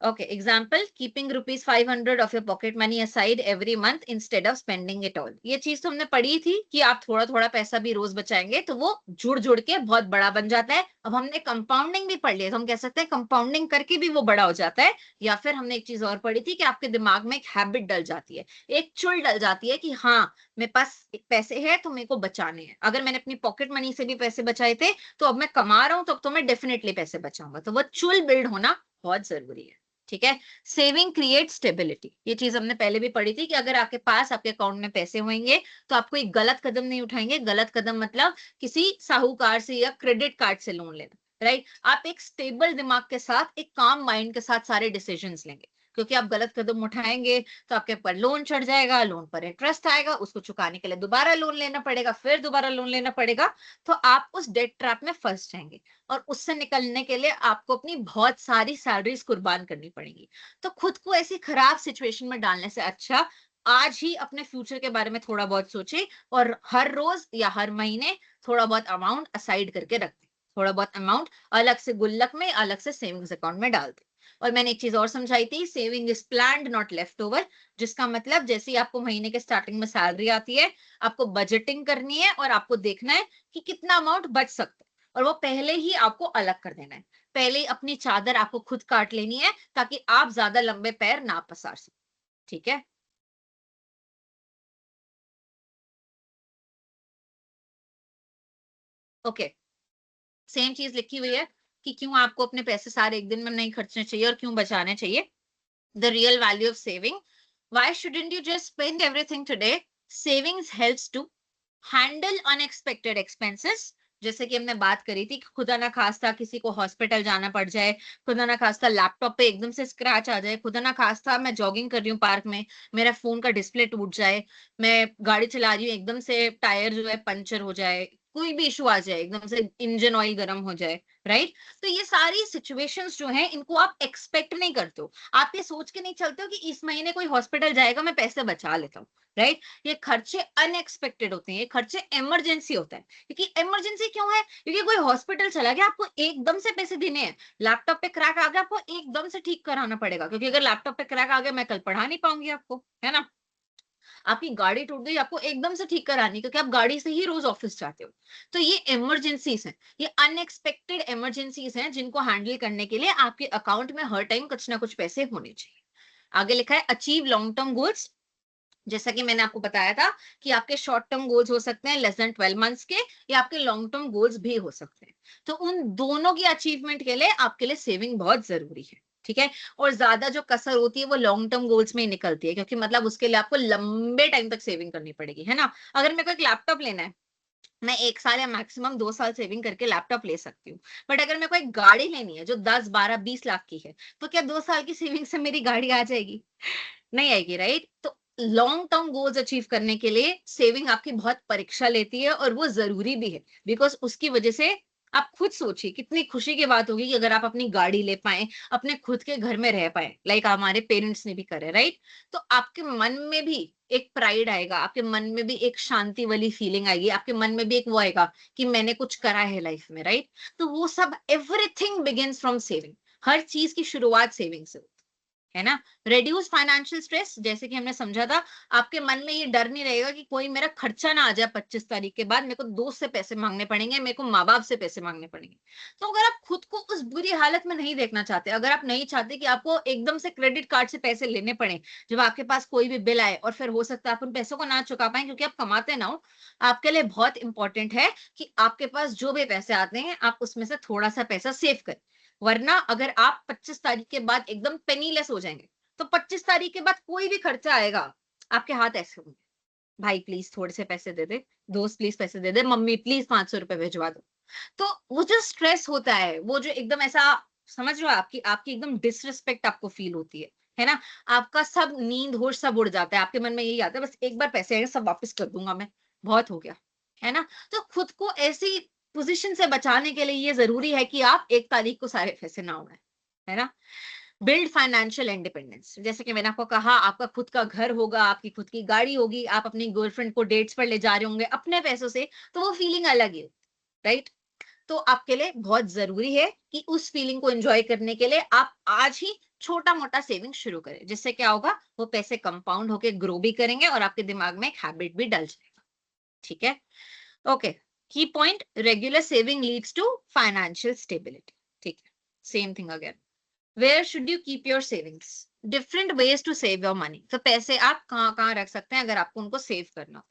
Okay, example, keeping rupees 500 of your pocket money aside every month instead of spending it all. ये चीज तो हमने पढ़ी थी कि आप थोड़ा थोड़ा पैसा भी रोज बचाएंगे तो वो जुड़ जुड़ के बहुत बड़ा बन जाता है। अब हमने कंपाउंडिंग भी पढ़ लिया, तो हम कह सकते हैं कंपाउंडिंग करके भी वो बड़ा हो जाता है। या फिर हमने एक चीज और पढ़ी थी कि आपके दिमाग में एक हैबिट डल जाती है, एक चुल डल जाती है कि हाँ, मेरे पास पैसे है तो मेरे को बचाने हैं। अगर मैंने अपनी पॉकेट मनी से भी पैसे बचाए थे, तो अब मैं कमा रहा हूं, तो अब तो मैं डेफिनेटली पैसे बचाऊंगा। तो वो चुल बिल्ड होना बहुत जरूरी है, ठीक है। सेविंग क्रिएट स्टेबिलिटी, ये चीज हमने पहले भी पढ़ी थी कि अगर आपके पास आपके अकाउंट में पैसे होंगे, तो आप कोई गलत कदम नहीं उठाएंगे। गलत कदम मतलब किसी साहूकार से या क्रेडिट कार्ड से लोन लेना, राइट। आप एक स्टेबल दिमाग के साथ, एक काम माइंड के साथ सारे डिसीजंस लेंगे, क्योंकि आप गलत कदम उठाएंगे तो आपके ऊपर लोन चढ़ जाएगा, लोन पर इंटरेस्ट आएगा, उसको चुकाने के लिए दोबारा लोन लेना पड़ेगा, फिर दोबारा लोन लेना पड़ेगा। तो आप उस डेट ट्रैप में फंस जाएंगे, और उससे निकलने के लिए आपको अपनी बहुत सारी सैलरीज कुर्बान करनी पड़ेगी। तो खुद को ऐसी खराब सिचुएशन में डालने से अच्छा आज ही अपने फ्यूचर के बारे में थोड़ा बहुत सोचे, और हर रोज या हर महीने थोड़ा बहुत अमाउंट असाइड करके रख दें, थोड़ा बहुत अमाउंट अलग से गुल्लक में, अलग से सेविंग्स अकाउंट में डाल दें। और मैंने एक चीज और समझाई थी, saving is planned not left over, जिसका मतलब जैसे ही आपको महीने के स्टार्टिंग में सैलरी आती है, आपको बजटिंग करनी है और आपको देखना है कि कितना अमाउंट बच सकता है, और वो पहले ही आपको अलग कर देना है। पहले ही अपनी चादर आपको खुद काट लेनी है, ताकि आप ज्यादा लंबे पैर ना पसार सकें, ठीक है। ओके, सेम चीज लिखी हुई है कि क्यों आपको अपने पैसे सारे एक दिन में नहीं खर्चने चाहिए और क्यों बचाने चाहिए। The real value of saving. Why shouldn't you just spend everything today? Savings helps to handle unexpected expenses. जैसे कि हमने बात करी थी कि खुदा ना खास्ता किसी को हॉस्पिटल जाना पड़ जाए, खुदा ना खास्ता लैपटॉप पे एकदम से स्क्रैच आ जाए, खुदा ना खास्ता मैं जॉगिंग कर रही हूँ पार्क में, मेरा फोन का डिस्प्ले टूट जाए, मैं गाड़ी चला रही हूँ एकदम से टायर जो है पंचर हो जाए, कोई भी इशू आ जाए, एकदम से इंजन ऑयल गर्म हो जाए, राइट। तो ये सारी सिचुएशंस जो हैं, इनको आप एक्सपेक्ट नहीं करते हो, आप ये सोच के नहीं चलते हो कि इस महीने कोई हॉस्पिटल जाएगा, मैं पैसे बचा लेता हूँ, राइट। ये खर्चे अनएक्सपेक्टेड होते हैं, ये खर्चे इमरजेंसी होता है। क्योंकि इमरजेंसी क्यों है? क्योंकि कोई हॉस्पिटल चला गया, आपको एकदम से पैसे देने हैं। लैपटॉप पे क्रैक आ गया, आपको एकदम से ठीक कराना पड़ेगा, क्योंकि अगर लैपटॉप पे क्रैक आ गया, मैं कल पढ़ा नहीं पाऊंगी आपको, है ना। आपकी गाड़ी टूट गई, आपको एकदम से ठीक करानी, क्योंकि आप गाड़ी से ही रोज ऑफिस जाते हो। तो ये इमरजेंसीज हैं, ये अनएक्सपेक्टेड इमरजेंसीज हैं, जिनको हैंडल करने के लिए आपके अकाउंट में हर टाइम कुछ ना कुछ पैसे होने चाहिए। आगे लिखा है अचीव लॉन्ग टर्म गोल्स। जैसा कि मैंने आपको बताया था कि आपके शॉर्ट टर्म गोल्स हो सकते हैं लेस देन 12 मंथ्स के, या आपके लॉन्ग टर्म गोल्स भी हो सकते हैं। तो उन दोनों की अचीवमेंट के लिए आपके लिए सेविंग बहुत जरूरी है, ठीक है। और ज्यादा जो कसर होती है वो लॉन्ग टर्म गोल्स में ही निकलती है, क्योंकि मतलब उसके लिए आपको लंबे टाइम तक सेविंग करनी पड़ेगी, है ना। अगर मेरे को एक लैपटॉप लेना है, मैं 1 साल या मैक्सिमम 2 साल सेविंग करके लैपटॉप ले सकती हूँ। बट अगर मेरे को एक गाड़ी लेनी है जो 10, 12, 20 लाख की है, तो क्या 2 साल की सेविंग से मेरी गाड़ी आ जाएगी? नहीं आएगी, राइट? तो लॉन्ग टर्म गोल्स अचीव करने के लिए सेविंग आपकी बहुत परीक्षा लेती है और वो ज़रूरी भी है। बिकॉज़ उसकी वजह से आप खुद सोचिए कितनी खुशी की बात होगी कि अगर आप अपनी गाड़ी ले पाएँ, अपने खुद के घर में रह पाएँ, लाइक हमारे पेरेंट्स ने भी करे, राइट? तो आपके मन में भी एक प्राइड आएगा, आपके मन में भी एक शांति वाली फीलिंग आएगी, आपके मन में भी एक वो आएगा कि मैंने कुछ करा है लाइफ में, राइट? तो वो सब एवरीथिंग बिगिन्स फ्रॉम सेविंग। हर चीज़ की शुरुआत सेविंग से, है ना? रिड्यूस फाइनेंशियल स्ट्रेस, जैसे कि हमने समझा था, आपके मन में ये डर नहीं रहेगा कि कोई मेरा खर्चा ना आ जाए 25 तारीख के बाद, मेरे को दोस्त से पैसे मांगने पड़ेंगे, मेरे को माँ-बाप से पैसे मांगने पड़ेंगे। तो अगर आप खुद को उस बुरी हालत में नहीं देखना चाहते, अगर आप नहीं चाहते कि आपको एकदम से क्रेडिट कार्ड से पैसे लेने पड़े, जब आपके पास कोई भी बिल आए और फिर हो सकता है आप उन पैसों को ना चुका पाएँ क्योंकि आप कमाते ना हो, आपके लिए बहुत इंपॉर्टेंट है कि आपके पास जो भी पैसे आते हैं, आप उसमें से थोड़ा-सा पैसा सेव करें। वरना अगर आप 25 तारीख के बाद एकदम पेनीलेस हो जाएँगे, तो 25 तारीख के बाद कोई भी खर्चा आएगा, आपके हाथ ऐसे होंगे, भाई प्लीज़ थोड़े से पैसे दे दे, दोस्त प्लीज़ पैसे दे दे, मम्मी प्लीज़ ₹500 भिजवा दो। तो वो जो स्ट्रेस होता है, वो जो एकदम ऐसा समझ रहे हो आपकी आपकी एकदम डिसरिस्पेक्ट आपको फ़ील होती है ना? आपका सब नींद होश सब उड़ जाता है, आपके मन में यही आता है बस एक बार पैसे आए सब वापस कर दूँगा मैं, बहुत हो गया, है ना? तो खुद को ऐसी पोज़ीशन से बचाने के लिए ये ज़रूरी है कि आप 1 तारीख को सारे पैसे ना उड़ाएँ, है ना? बिल्ड फाइनेंशियल इंडिपेंडेंस, जैसे कि मैंने आपको कहा आपका खुद का घर होगा, आपकी खुद की गाड़ी होगी, आप अपनी गर्लफ्रेंड को डेट्स पर ले जा रहे होंगे अपने पैसों से, तो वो फीलिंग अलग ही है, राइट? तो आपके लिए बहुत ज़रूरी है कि उस फीलिंग को एन्जॉय करने के लिए आप आज ही छोटा-मोटा सेविंग शुरू करें। जिससे क्या होगा, वो पैसे कंपाउंड होके ग्रो भी करेंगे और आपके दिमाग में एक हैबिट भी डल जाएगा। ठीक है? Okay. Key point, regular saving leads to financial stability. ठीक है। Same thing again. Where should you keep your savings? Different ways to save your money. तो पैसे आप कहाँ-कहाँ रख सकते हैं अगर आपको उनको सेव करना हो।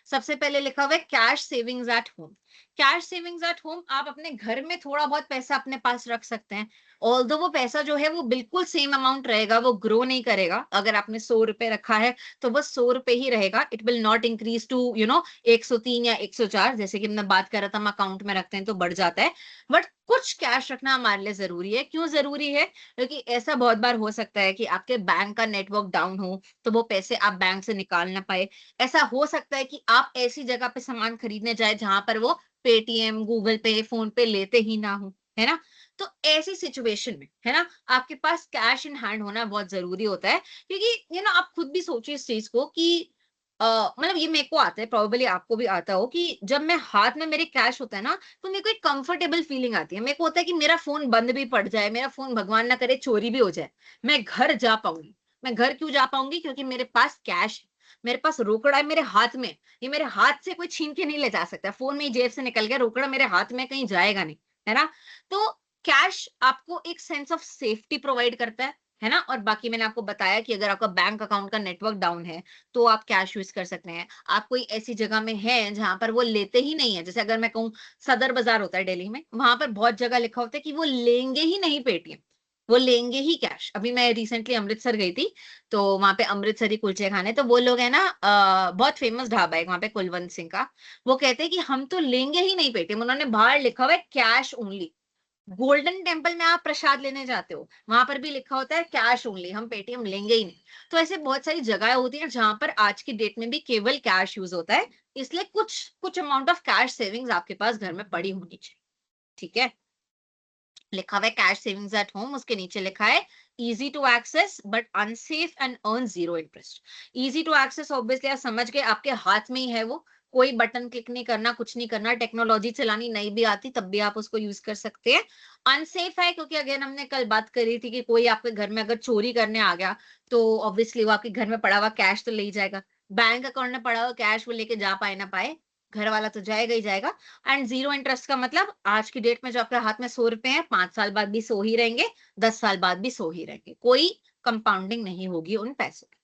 सबसे पहले लिखा हुआ है cash savings at home. Cash savings at home, आप अपने घर में थोड़ा बहुत पैसा अपने पास रख सकते हैं। ऑल्दो वो पैसा जो है वो बिल्कुल सेम अमाउंट रहेगा, वो ग्रो नहीं करेगा। अगर आपने ₹100 रखा है तो बस ₹100 ही रहेगा। It will not increase to 103 या 104, जैसे कि हमने बात करा था हम अकाउंट में रखते हैं तो बढ़ जाता है। बट कुछ कैश रखना हमारे लिए जरूरी है। क्यों जरूरी है? क्योंकि ऐसा बहुत बार हो सकता है कि आपके बैंक का नेटवर्क डाउन हो, तो वो पैसे आप बैंक से निकाल ना पाए। ऐसा हो सकता है कि आप ऐसी जगह पे सामान खरीदने जाए जहां पर वो पेटीएम, गूगल पे, फोन पे लेते ही ना हो, है ना? तो ऐसी सिचुएशन में, है ना, आपके पास कैश इन हैंड होना बहुत जरूरी होता है। क्योंकि आप खुद भी सोचिए इस चीज को कि मतलब ये मेरे को आता है, प्रोबेबली आपको भी आता हो कि जब मैं हाथ में मेरे कैश होता है ना, तो मेरे को एक कंफर्टेबल फीलिंग आती है। मेरे को होता है कि मेरा फोन बंद भी पड़ जाए, मेरा फोन भगवान ना करे चोरी भी हो जाए, मैं घर जा पाऊंगी। मैं घर क्यों जा पाऊंगी? क्योंकि मेरे पास कैश है, मेरे पास रोकड़ा है मेरे हाथ में। ये मेरे हाथ से कोई छीन के नहीं ले जा सकता। फोन में ही जेब से निकल गया, रोकड़ा मेरे हाथ में कहीं जाएगा नहीं, है ना? तो कैश आपको एक सेंस ऑफ सेफ्टी प्रोवाइड करता है ना? और बाकी मैंने आपको बताया कि अगर आपका बैंक अकाउंट का नेटवर्क डाउन है, तो आप कैश यूज कर सकते हैं। आप कोई ऐसी जगह में हैं जहां पर वो लेते ही नहीं है, जैसे अगर मैं कहूँ सदर बाजार होता है दिल्ली में, वहां पर बहुत जगह लिखा होता है कि वो लेंगे ही नहीं पेटीएम, वो लेंगे ही कैश। अभी मैं रिसेंटली अमृतसर गई थी, तो वहां पे अमृतसरी कुलचे खाने, तो वो लोग है ना, बहुत फेमस ढाबा है वहां पे कुलवंत सिंह का। वो कहते हैं कि हम तो लेंगे ही नहीं पेटीएम। उन्होंने बाहर लिखा हुआ है कैश ओनली। गोल्डन टेम्पल में आप प्रसाद लेने जाते हो, वहां पर भी लिखा होता है कैश ओनली, हम पेटीएम लेंगे ही नहीं। तो ऐसे बहुत सारी जगह होती हैं जहां पर आज की डेट में भी केवल कैश यूज होता है। इसलिए कुछ कुछ अमाउंट ऑफ कैश सेविंग्स आपके पास घर में पड़ी होनी चाहिए। ठीक है? लिखा हुआ है कैश सेविंग्स एट होम, उसके नीचे लिखा है easy to access but unsafe and earn zero interest. Easy to access obviously आप समझ गए, आपके हाथ में ही है वो। कोई बटन क्लिक नहीं करना, कुछ नहीं करना, टेक्नोलॉजी चलानी नहीं भी आती तब भी आप उसको यूज कर सकते हैं। अनसेफ है क्योंकि अगेन हमने कल बात करी थी कि कोई आपके घर में अगर चोरी करने आ गया, तो ऑब्वियसली वो आपके घर में पड़ा हुआ कैश तो ले ही जाएगा। बैंक अकाउंट में पड़ा हुआ कैश वो लेके जा पाए ना पाए, घर वाला तो जाएगा ही जाएगा। एंड जीरो इंटरेस्ट का मतलब आज की डेट में जो आपके हाथ में ₹100 हैं, 5 साल बाद भी 100 ही रहेंगे, 10 साल बाद भी 100 ही रहेंगे। कोई कंपाउंडिंग नहीं होगी उन पैसों की।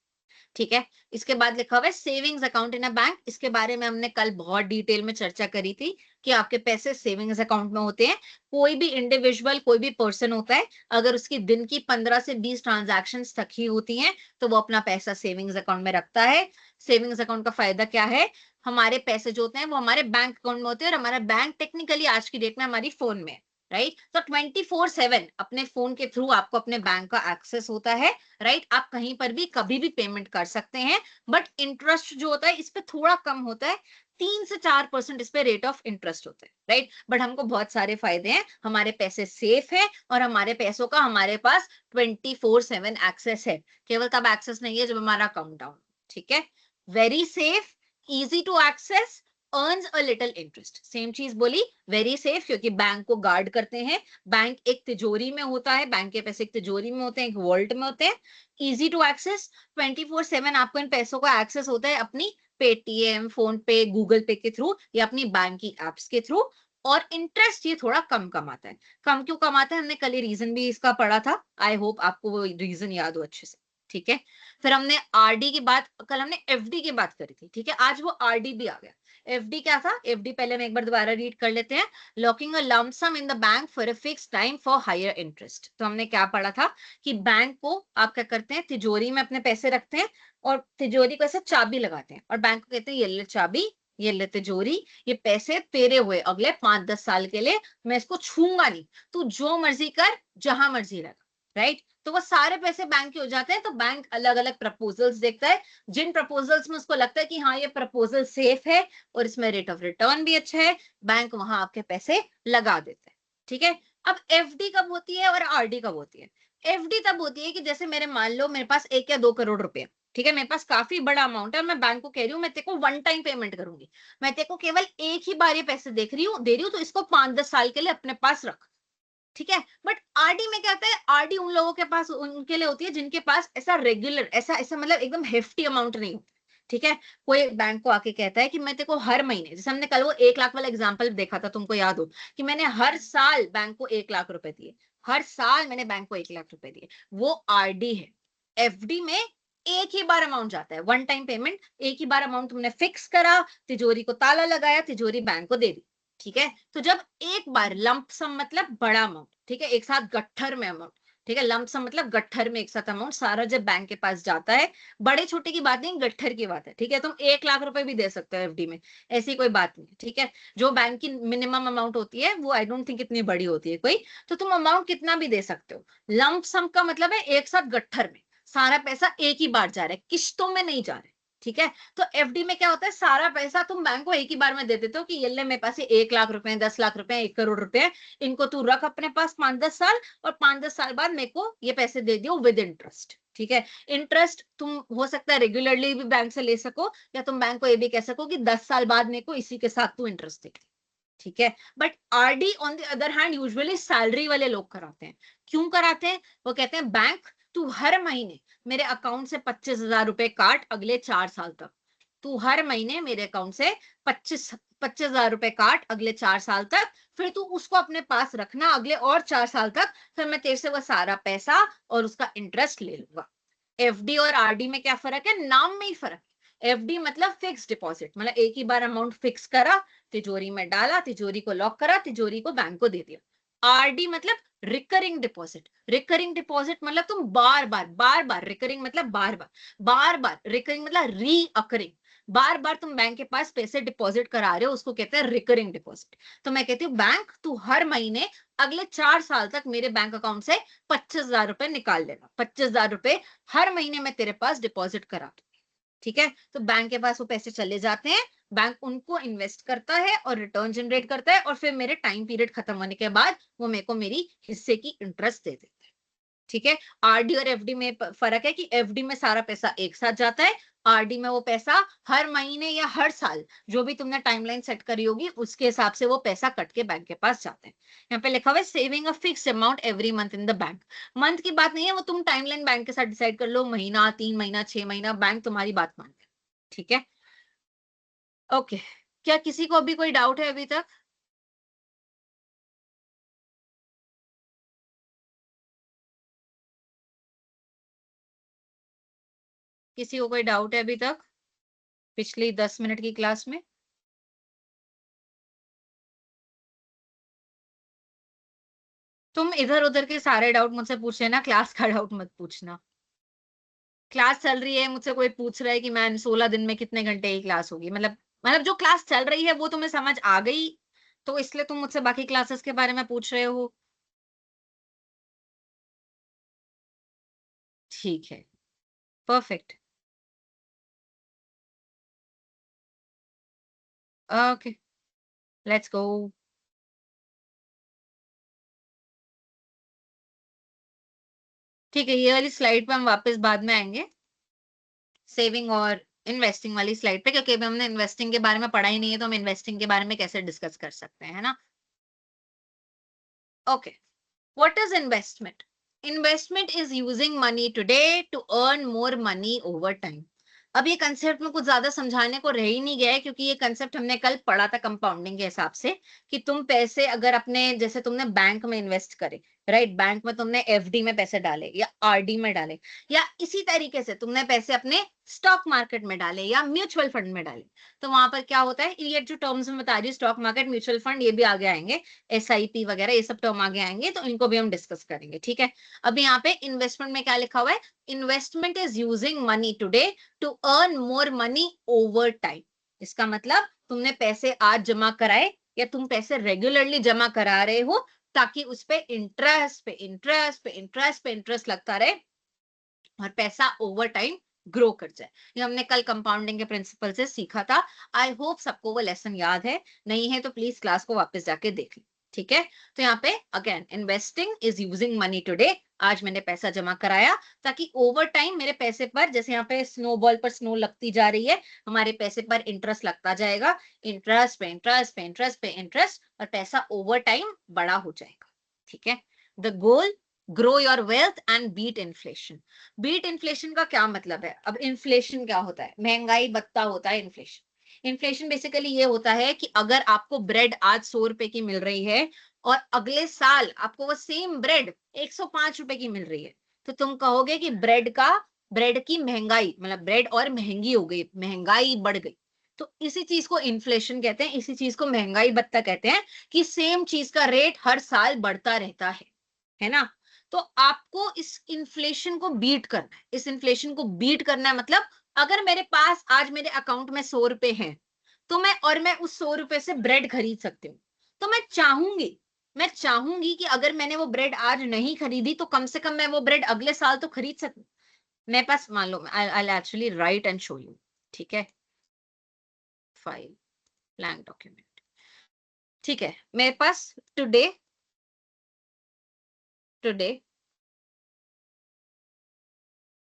ठीक है? इसके बाद लिखा हुआ है savings account in a bank. इसके बारे में हमने कल बहुत डिटेल में चर्चा करी थी कि आपके पैसे सेविंग्स अकाउंट में होते हैं। कोई भी इंडिविजुअल, कोई भी पर्सन होता है, अगर उसकी दिन की 15 से 20 ट्रांजैक्शंस तक ही होती हैं, तो वो अपना पैसा सेविंग्स अकाउंट में रखता है। सेविंग्स अकाउंट का फायदा क्या है? हमारे पैसे जो होते हैं वो हमारे बैंक अकाउंट में होते हैं और हमारा बैंक टेक्निकली आज की डेट में हमारी फोन में, राइट? तो 24/7 अपने फोन के थ्रू आपको अपने बैंक का एक्सेस होता है, राइट? आप कहीं पर भी कभी भी पेमेंट कर सकते हैं, बट इंटरेस्ट जो होता है इस पे थोड़ा कम होता है, 3 से 4% इस पे रेट ऑफ इंटरेस्ट होता है, राइट? बट हमको बहुत सारे फायदे हैं, हमारे पैसे सेफ है और हमारे पैसों का हमारे पास 24/7 एक्सेस है। केवल तब एक्सेस नहीं है जब हमारा अकाउंट डाउन, ठीक है? Very safe, easy to access, earns a little interest. Same चीज बोली, वेरी सेफ क्योंकि बैंक को गार्ड करते हैं, बैंक एक तिजोरी में होता है, बैंक के पैसे एक तिजोरी में होते हैं, एक वॉल्ट में होते हैं। इजी टू एक्सेस, 24/7 आपको इन पैसों का एक्सेस होता है अपनी पेटीएम, फोन पे, गूगल पे के थ्रू या अपनी बैंक की एप्स के थ्रू। और इंटरेस्ट ये थोड़ा कम कमाता है। कम क्यों कमाता है, हमने कल ही रीजन भी इसका पढ़ा था, आई होप आपको वो रीजन याद हो अच्छे से, ठीक है? फिर हमने आरडी की बात, कल हमने एफडी की बात करी थी, ठीक है? आज वो आरडी भी आ गया। एफडी क्या था? एफडी पहले हम एक बार दोबारा रीड कर लेते हैं। Locking a lump sum in the bank for a fix time for higher interest. तो हमने क्या पढ़ा था कि बैंक को आप क्या करते हैं, तिजोरी में अपने पैसे रखते हैं और तिजोरी को ऐसे चाबी लगाते हैं और बैंक को कहते हैं ये ले चाबी, ये ले तिजोरी, ये पैसे तेरे हुए अगले 5-10 साल के लिए, मैं इसको छूंगा नहीं, तू जो मर्जी कर, जहां मर्जी लगा, राइट? तो वो सारे पैसे बैंक के हो जाते हैं। तो बैंक अलग अलग प्रपोजल्स देखता है, जिन प्रपोजल्स में उसको लगता है कि हाँ ये प्रपोजल सेफ है और इसमें रेट ऑफ रिटर्न भी अच्छा है, बैंक वहां आपके पैसे लगा देता है, ठीक है? अब एफडी कब होती है और आरडी कब होती है? एफडी तब होती है कि जैसे मेरे मान लो मेरे पास 1 या 2 करोड़ रुपए, ठीक है, मेरे पास काफी बड़ा अमाउंट है और मैं बैंक को कह रही हूँ मैं तेरे को वन टाइम पेमेंट करूंगी, मैं तेरे को केवल एक ही बार ये पैसे दे रही हूँ, तो इसको 5-10 साल के लिए अपने पास रख, ठीक है? बट आरडी में क्या होता है, आरडी उन लोगों के पास, उनके लिए होती है जिनके पास ऐसा रेगुलर, ऐसा ऐसा मतलब एकदम हेफ्टी अमाउंट नहीं होता, ठीक है? कोई बैंक को आके कहता है कि मैं तेरे को हर महीने, जैसे हमने कल वो 1 लाख वाला एग्जांपल देखा था, तुमको याद हो कि मैंने हर साल बैंक को 1 लाख रुपए दिए, हर साल मैंने बैंक को 1 लाख रुपए दिए, वो आरडी है। एफडी में एक ही बार अमाउंट जाता है, वन टाइम पेमेंट, एक ही बार अमाउंट तुमने फिक्स करा, तिजोरी को ताला लगाया, तिजोरी बैंक को दे दी, ठीक है? तो जब एक बार लंप सम मतलब बड़ा अमाउंट, ठीक है, एक साथ गट्ठर में अमाउंट, ठीक है, लंप सम मतलब गट्ठर में एक साथ अमाउंट सारा जब बैंक के पास जाता है, बड़े छोटे की बात नहीं, गट्ठर की बात है, ठीक है? तुम 1 लाख रुपए भी दे सकते हो एफडी में, ऐसी कोई बात नहीं, ठीक है? जो बैंक की मिनिमम अमाउंट होती है वो आई डोंट थिंक इतनी बड़ी होती है कोई, तो तुम अमाउंट कितना भी दे सकते हो। लंप सम का मतलब है एक साथ गट्ठर में सारा पैसा एक ही बार जा रहा है, किश्तों में नहीं जा रहा है, ठीक है? तो एफडी में क्या होता है, सारा पैसा तुम बैंक को एक ही बार में दे देते हो कि ये ले मेरे पास 1 लाख रुपए, 10 लाख रुपए, 1 करोड़ रुपए, इनको तू रख अपने पास 5-10 साल, और 5-10 साल बाद मेरे को ये पैसे दे दियो विद इंटरेस्ट, ठीक है? इंटरेस्ट तुम हो सकता है रेगुलरली भी बैंक से ले सको, या तुम बैंक को ये भी कह सको कि 10 साल बाद मेरे को इसी के साथ तू इंटरेस्ट दे, ठीक है? But RD on the other hand usually salary वाले लोग कराते हैं। क्यों कराते हैं? वो कहते हैं बैंक तू हर महीने मेरे अकाउंट से 25,000 रुपए काट अगले 4 साल तक, तू हर महीने मेरे अकाउंट से 25,000 रुपए काट अगले 4 साल तक, फिर तू उसको अपने पास रखना अगले और 4 साल तक, फिर मैं तेरे से वो सारा पैसा और उसका इंटरेस्ट ले लूंगा। एफडी और आरडी में क्या फर्क है? नाम में ही फर्क है। एफडी मतलब फिक्स डिपॉजिट, मतलब एक ही बार अमाउंट फिक्स करा, तिजोरी में डाला, तिजोरी को लॉक करा, तिजोरी को बैंक को दे दिया। आरडी मतलब रिकरिंग डिपॉजिट, रिकरिंग डिपॉजिट मतलब तुम बार बार, रिकरिंग मतलब बार बार, रिकरिंग मतलब रीअकरिंग, बार बार तुम बैंक के पास पैसे डिपॉजिट करा रहे हो, उसको कहते हैं रिकरिंग डिपॉजिट। तो मैं कहती हूँ बैंक तू हर महीने अगले 4 साल तक मेरे बैंक अकाउंट से 25,000 रुपए निकाल लेना, 25,000 रुपए हर महीने मैं तेरे पास डिपॉजिट करा दूं, ठीक है? तो बैंक के पास वो पैसे चले जाते हैं, बैंक उनको इन्वेस्ट करता है और रिटर्न जनरेट करता है, और फिर मेरे टाइम पीरियड खत्म होने के बाद वो मेरे को मेरी हिस्से की इंटरेस्ट दे देता है, ठीक है? आरडी और एफडी में फर्क है कि एफडी में सारा पैसा एक साथ जाता है, आरडी में वो पैसा हर महीने या हर साल, जो भी तुमने टाइमलाइन सेट करी होगी उसके हिसाब से वो पैसा कट के बैंक के पास जाते हैं। यहाँ पे लिखा हुआ है saving a fixed amount every month in the bank. Month की बात नहीं है, वो तुम टाइमलाइन बैंक के साथ डिसाइड कर लो, महीना, 3 महीना, 6 महीना, बैंक तुम्हारी बात मान ले, ठीक है? ओके, क्या किसी को अभी कोई डाउट है अभी तक? किसी को कोई डाउट है अभी तक पिछली 10 मिनट की क्लास में? तुम इधर उधर के सारे डाउट मुझसे पूछ लेना, क्लास का डाउट मत पूछना। क्लास चल रही है, मुझसे कोई पूछ रहा है कि मैम 16 दिन में कितने घंटे की क्लास होगी, मतलब मतलब जो क्लास चल रही है वो तुम्हें समझ आ गई, तो इसलिए तुम मुझसे बाकी क्लासेस के बारे में पूछ रहे हो? ठीक है, परफेक्ट। Okay, let's go. ठीक है, ये वाली स्लाइड पे हम वापस बाद में आएंगे, सेविंग और इन्वेस्टिंग वाली स्लाइड पे, क्योंकि अभी हमने इन्वेस्टिंग के बारे में पढ़ा ही नहीं है, तो हम इन्वेस्टिंग के बारे में कैसे डिस्कस कर सकते हैं, है ना? Okay, what is investment? Investment is using money today to earn more money over time. अब ये कंसेप्ट में कुछ ज्यादा समझाने को रह ही नहीं गया है, क्योंकि ये कंसेप्ट हमने कल पढ़ा था कंपाउंडिंग के हिसाब से, कि तुम पैसे अगर अपने, जैसे तुमने बैंक में इन्वेस्ट करे, राइट, बैंक में तुमने एफडी में पैसे डाले या आरडी में डाले, या इसी तरीके से तुमने पैसे अपने स्टॉक मार्केट में डाले या म्यूचुअल फंड में डाले, तो वहां पर क्या होता है, ये जो टर्म्स में बता रही हूँ, स्टॉक मार्केट, म्यूचुअल फंड, ये भी आगे आएंगे, एसआईपी वगैरह, ये सब टर्म आगे आएंगे, तो इनको भी हम डिस्कस करेंगे, ठीक है? अभी यहाँ पे इन्वेस्टमेंट में क्या लिखा हुआ है? Investment is using money today to earn more money over time. इसका मतलब तुमने पैसे आज जमा कराए, या तुम पैसे रेगुलरली जमा करा रहे हो, ताकि उस पे इंटरेस्ट पे इंटरेस्ट पे इंटरेस्ट पे इंटरेस्ट लगता रहे, और पैसा ओवर टाइम ग्रो कर जाए। ये हमने कल कंपाउंडिंग के प्रिंसिपल से सीखा था। आई होप सबको वो लेसन याद है, नहीं है तो प्लीज क्लास को वापस जाके देख लो, ठीक है? तो यहाँ पे again, investing is using money today, आज मैंने पैसा जमा कराया, ताकि ओवर टाइम मेरे पैसे पर, जैसे यहाँ पे स्नोबॉल पर स्नो लगती जा रही है, हमारे पैसे पर इंटरेस्ट लगता जाएगा, इंटरेस्ट पे इंटरेस्ट पे इंटरेस्ट पे इंटरेस्ट, और पैसा ओवर टाइम बड़ा हो जाएगा, ठीक है? The goal, grow your wealth and beat inflation. Beat inflation का क्या मतलब है? अब इन्फ्लेशन क्या होता है? महंगाई भत्ता होता है इन्फ्लेशन। इन्फ्लेशन बेसिकली ये होता है कि अगर आपको ब्रेड आज 100 रुपए की मिल रही है, और अगले साल आपको वो सेम ब्रेड 105 रुपए की मिल रही है, तो तुम कहोगे कि ब्रेड की महंगाई, मतलब ब्रेड और महंगी हो गई, महंगाई बढ़ गई। तो इसी चीज को इन्फ्लेशन कहते हैं, इसी चीज को महंगाई भत्ता कहते हैं, कि सेम चीज का रेट हर साल बढ़ता रहता है ना? तो आपको इस इन्फ्लेशन को बीट करना है, इस इन्फ्लेशन को बीट करना है, मतलब अगर मेरे पास आज मेरे अकाउंट में 100 रुपए हैं, तो मैं उस 100 रुपए से ब्रेड खरीद सकती हूँ। तो मैं चाहूंगी कि अगर मैंने वो ब्रेड आज नहीं खरीदी, तो कम से कम मैं वो ब्रेड अगले साल तो खरीद सकूं। मेरे पास, मान लो, I actually write and show you, ठीक है? फाइल, ब्लैंक डॉक्यूमेंट, ठीक है? मेरे पास today today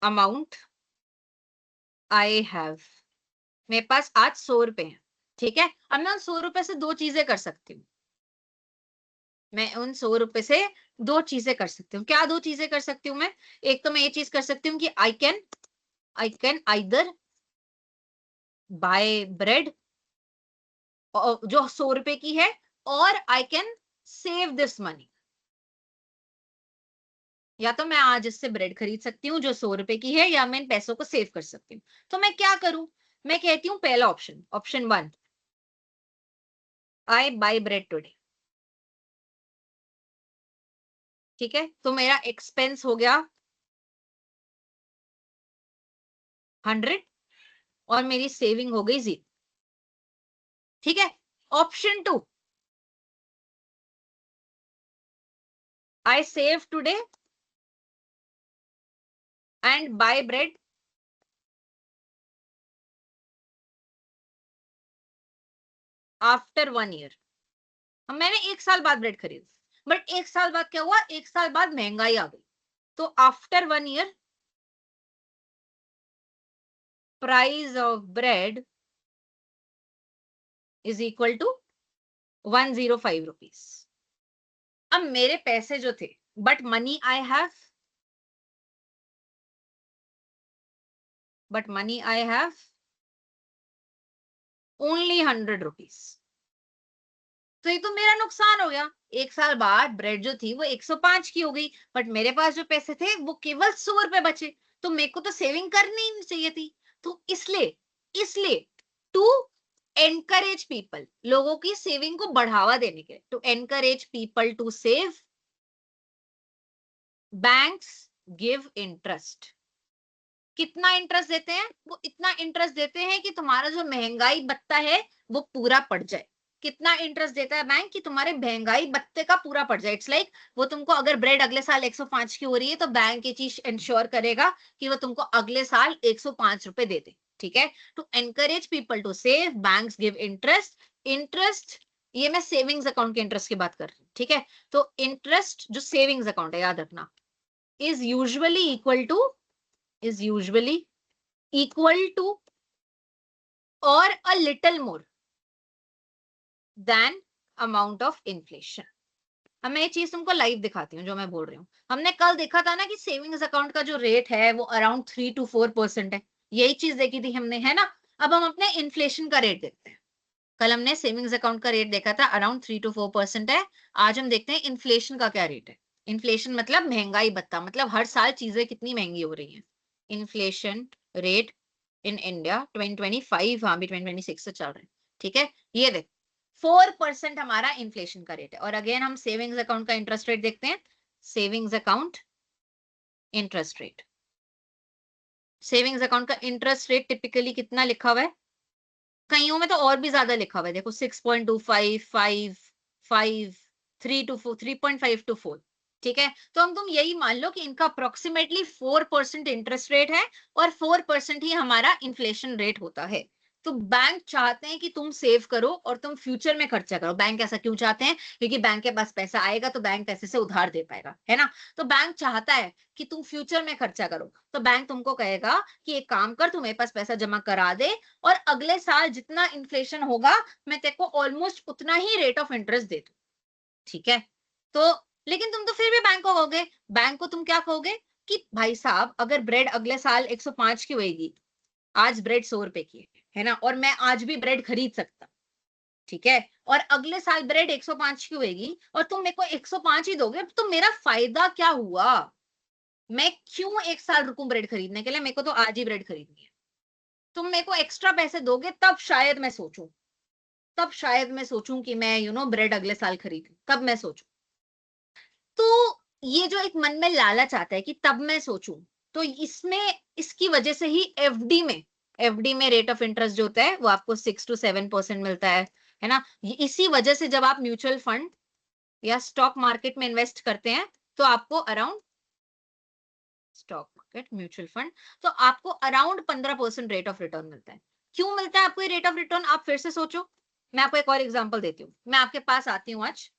amount I have, मेरे पास आज 100 रुपए हैं, ठीक है? अब मैं उन 100 रुपए से दो चीजें कर सकती हूँ। मैं उन 100 रुपए से दो चीजें कर सकती हूँ। क्या दो चीजें कर सकती हूँ मैं? एक तो मैं ये चीज कर सकती हूँ कि I can either bye bread जो 100 रुपए की है, और I can save this money. या तो मैं आज इससे ब्रेड खरीद सकती हूँ जो 100 रुपए की है, या मैं इन पैसों को सेव कर सकती हूँ। तो मैं क्या करूं? मैं कहती हूँ पहला ऑप्शन, ऑप्शन 1, आई बाय ब्रेड टुडे, ठीक है? तो मेरा एक्सपेंस हो गया 100, और मेरी सेविंग हो गई 0, ठीक है? Option 2, I save today and bye bread after 1 year. अब मैंने 1 साल बाद ब्रेड खरीदा, बट 1 साल बाद क्या हुआ? 1 साल बाद महंगाई आ गई, तो after 1 year price of bread is equal to 105 rupees. अब मेरे पैसे जो थे, but money I have only 100 rupees. तो ये तो मेरा नुकसान हो गया। 1 साल बाद ब्रेड जो थी वो 105 की हो गई, बट मेरे पास जो पैसे थे वो केवल 100 रुपए बचे। तो मेरे को तो सेविंग करनी ही नहीं चाहिए थी। तो इसलिए इसलिए टू एनकरेज पीपल, लोगों की सेविंग को बढ़ावा देने के लिए, to encourage people to save, banks give interest. कितना इंटरेस्ट देते हैं? वो इतना इंटरेस्ट देते हैं कि तुम्हारा जो महंगाई भत्ता है वो पूरा पड़ जाए। कितना इंटरेस्ट देता है बैंक? कि तुम्हारे महंगाई भत्ते का पूरा पड़ जाए। इट्स लाइक वो तुमको अगर ब्रेड अगले साल 105 की हो रही है तो बैंक ये चीज इंश्योर करेगा कि वो तुमको अगले साल 105 रुपए दे दे। ठीक है, to encourage people to save banks give interest. Interest, ये मैं सेविंग्स अकाउंट के इंटरेस्ट की बात कर रही हूँ। ठीक है, तो इंटरेस्ट जो सेविंग्स अकाउंट है, याद रखना, इज यूजुअली इक्वल टू और a little more than amount of inflation. अब मैं ये चीज तुमको लाइव दिखाती हूँ जो मैं बोल रही हूँ। हमने कल देखा था ना कि सेविंग्स अकाउंट का जो रेट है वो अराउंड 3 to 4% है। यही चीज देखी थी हमने, है ना। अब हम अपने इन्फ्लेशन का रेट देखते हैं। कल हमने सेविंग्स अकाउंट का रेट देखा था, अराउंड 3 to 4% है। आज हम देखते हैं इन्फ्लेशन का क्या रेट है। इन्फ्लेशन मतलब महंगाई भत्ता, मतलब हर साल चीजें कितनी महंगी हो रही हैं। इन्फ्लेशन रेट इन इंडिया 2025, हाँ भी 2026 से चल रहे हैं। ठीक है, ये देख 4% हमारा इन्फ्लेशन का रेट है। और अगेन हम सेविंग्स अकाउंट का इंटरेस्ट रेट देखते हैं। Savings account interest rate, savings account का इंटरेस्ट रेट टिपिकली कितना लिखा हुआ है? कईयों में तो और भी ज्यादा लिखा हुआ है, देखो 6.25, 5, 5, 3 to 4, 3.5 to 4। ठीक है, तो हम तुम यही मान लो कि इनका अप्रोक्सीमेटली 4% इंटरेस्ट रेट है और 4% ही हमारा इन्फ्लेशन रेट होता है। तो बैंक चाहते हैं कि तुम सेव करो और तुम फ्यूचर में खर्चा करो। बैंक ऐसा क्यों चाहते हैं? क्योंकि बैंक के पास पैसा आएगा तो बैंक पैसे से उधार दे पाएगा, है ना। तो बैंक चाहता है कि तुम फ्यूचर में खर्चा करो। तो बैंक तुमको कहेगा कि एक काम कर, तू मेरे पास पैसा जमा करा दे और अगले साल जितना इन्फ्लेशन होगा मैं तेरे को ऑलमोस्ट उतना ही रेट ऑफ इंटरेस्ट दे दूं। ठीक है, तो लेकिन तुम तो फिर भी बैंक को कहोगे, बैंक को तुम क्या कहोगे कि भाई साहब अगर ब्रेड अगले साल 105 की होगी, आज ब्रेड 100 रुपए की है ना, और मैं आज भी ब्रेड खरीद सकता। ठीक है, और अगले साल ब्रेड 105 की होगी और तुम मेरे को 105 ही दोगे, तो मेरा फायदा क्या हुआ? मैं क्यों एक साल रुकूं ब्रेड खरीदने के लिए? मेरे को तो आज ही ब्रेड खरीदनी है। तुम मेरे को एक्स्ट्रा पैसे दोगे तब शायद मैं सोचूं कि मैं ब्रेड अगले साल खरीदूं, तब मैं सोचूं। तो ये जो एक मन में लालच आता है कि तब मैं सोचूं, तो इसमें इसकी वजह से ही एफडी में रेट ऑफ इंटरेस्ट जो होता है वो आपको 6 to 7% मिलता है ना। इसी वजह से जब आप म्यूचुअल फंड या स्टॉक मार्केट में इन्वेस्ट करते हैं तो आपको around stock market mutual fund, तो आपको अराउंड 15% रेट ऑफ रिटर्न मिलता है। क्यों मिलता है आपको ये रेट ऑफ रिटर्न? आप फिर से सोचो। मैं आपको एक और एग्जांपल देती हूँ। मैं आपके पास आती हूँ आज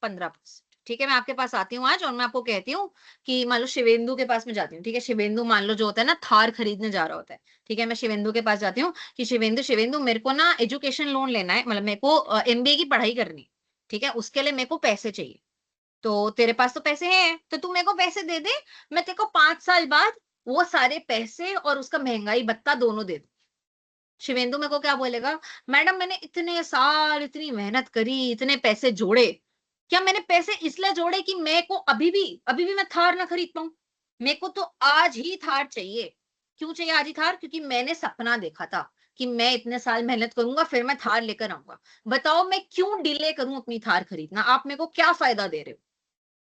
15%। ठीक है, मैं आपके पास आती हूँ आज और मैं आपको कहती हूँ कि मान लो शिवेंदु के पास में जाती हूँ। ठीक है, शिवेंदु मान लो जो होता है ना थार खरीदने जा रहा होता है। ठीक है, मैं शिवेंदु के पास जाती हूँ कि शिवेंदु शिवेंदु मेरे को ना एजुकेशन लोन लेना है, मतलब मेरे को एमबीए की पढ़ाई करनी। ठीक है, उसके लिए मेरे को पैसे चाहिए। तो तेरे पास तो पैसे हैं तो तू मेरे को पैसे दे दे, मैं तेरे को 5 साल बाद वो सारे पैसे और उसका महंगाई भत्ता दोनों दे दूं। शिवेंदु मेरे को क्या बोलेगा? मैडम मैंने इतने साल इतनी मेहनत करी, इतने पैसे जोड़े, क्या मैंने पैसे इसलिए जोड़े कि मैं को अभी भी मैं थार ना खरीद पाऊं? मेरे को तो आज ही थार चाहिए। क्यों चाहिए आज ही थार? क्योंकि मैंने सपना देखा था कि मैं इतने साल मेहनत करूंगा फिर मैं थार लेकर आऊंगा। बताओ मैं क्यों डिले करूं अपनी थार खरीदना? आप मेरे को क्या फायदा दे रहे हो?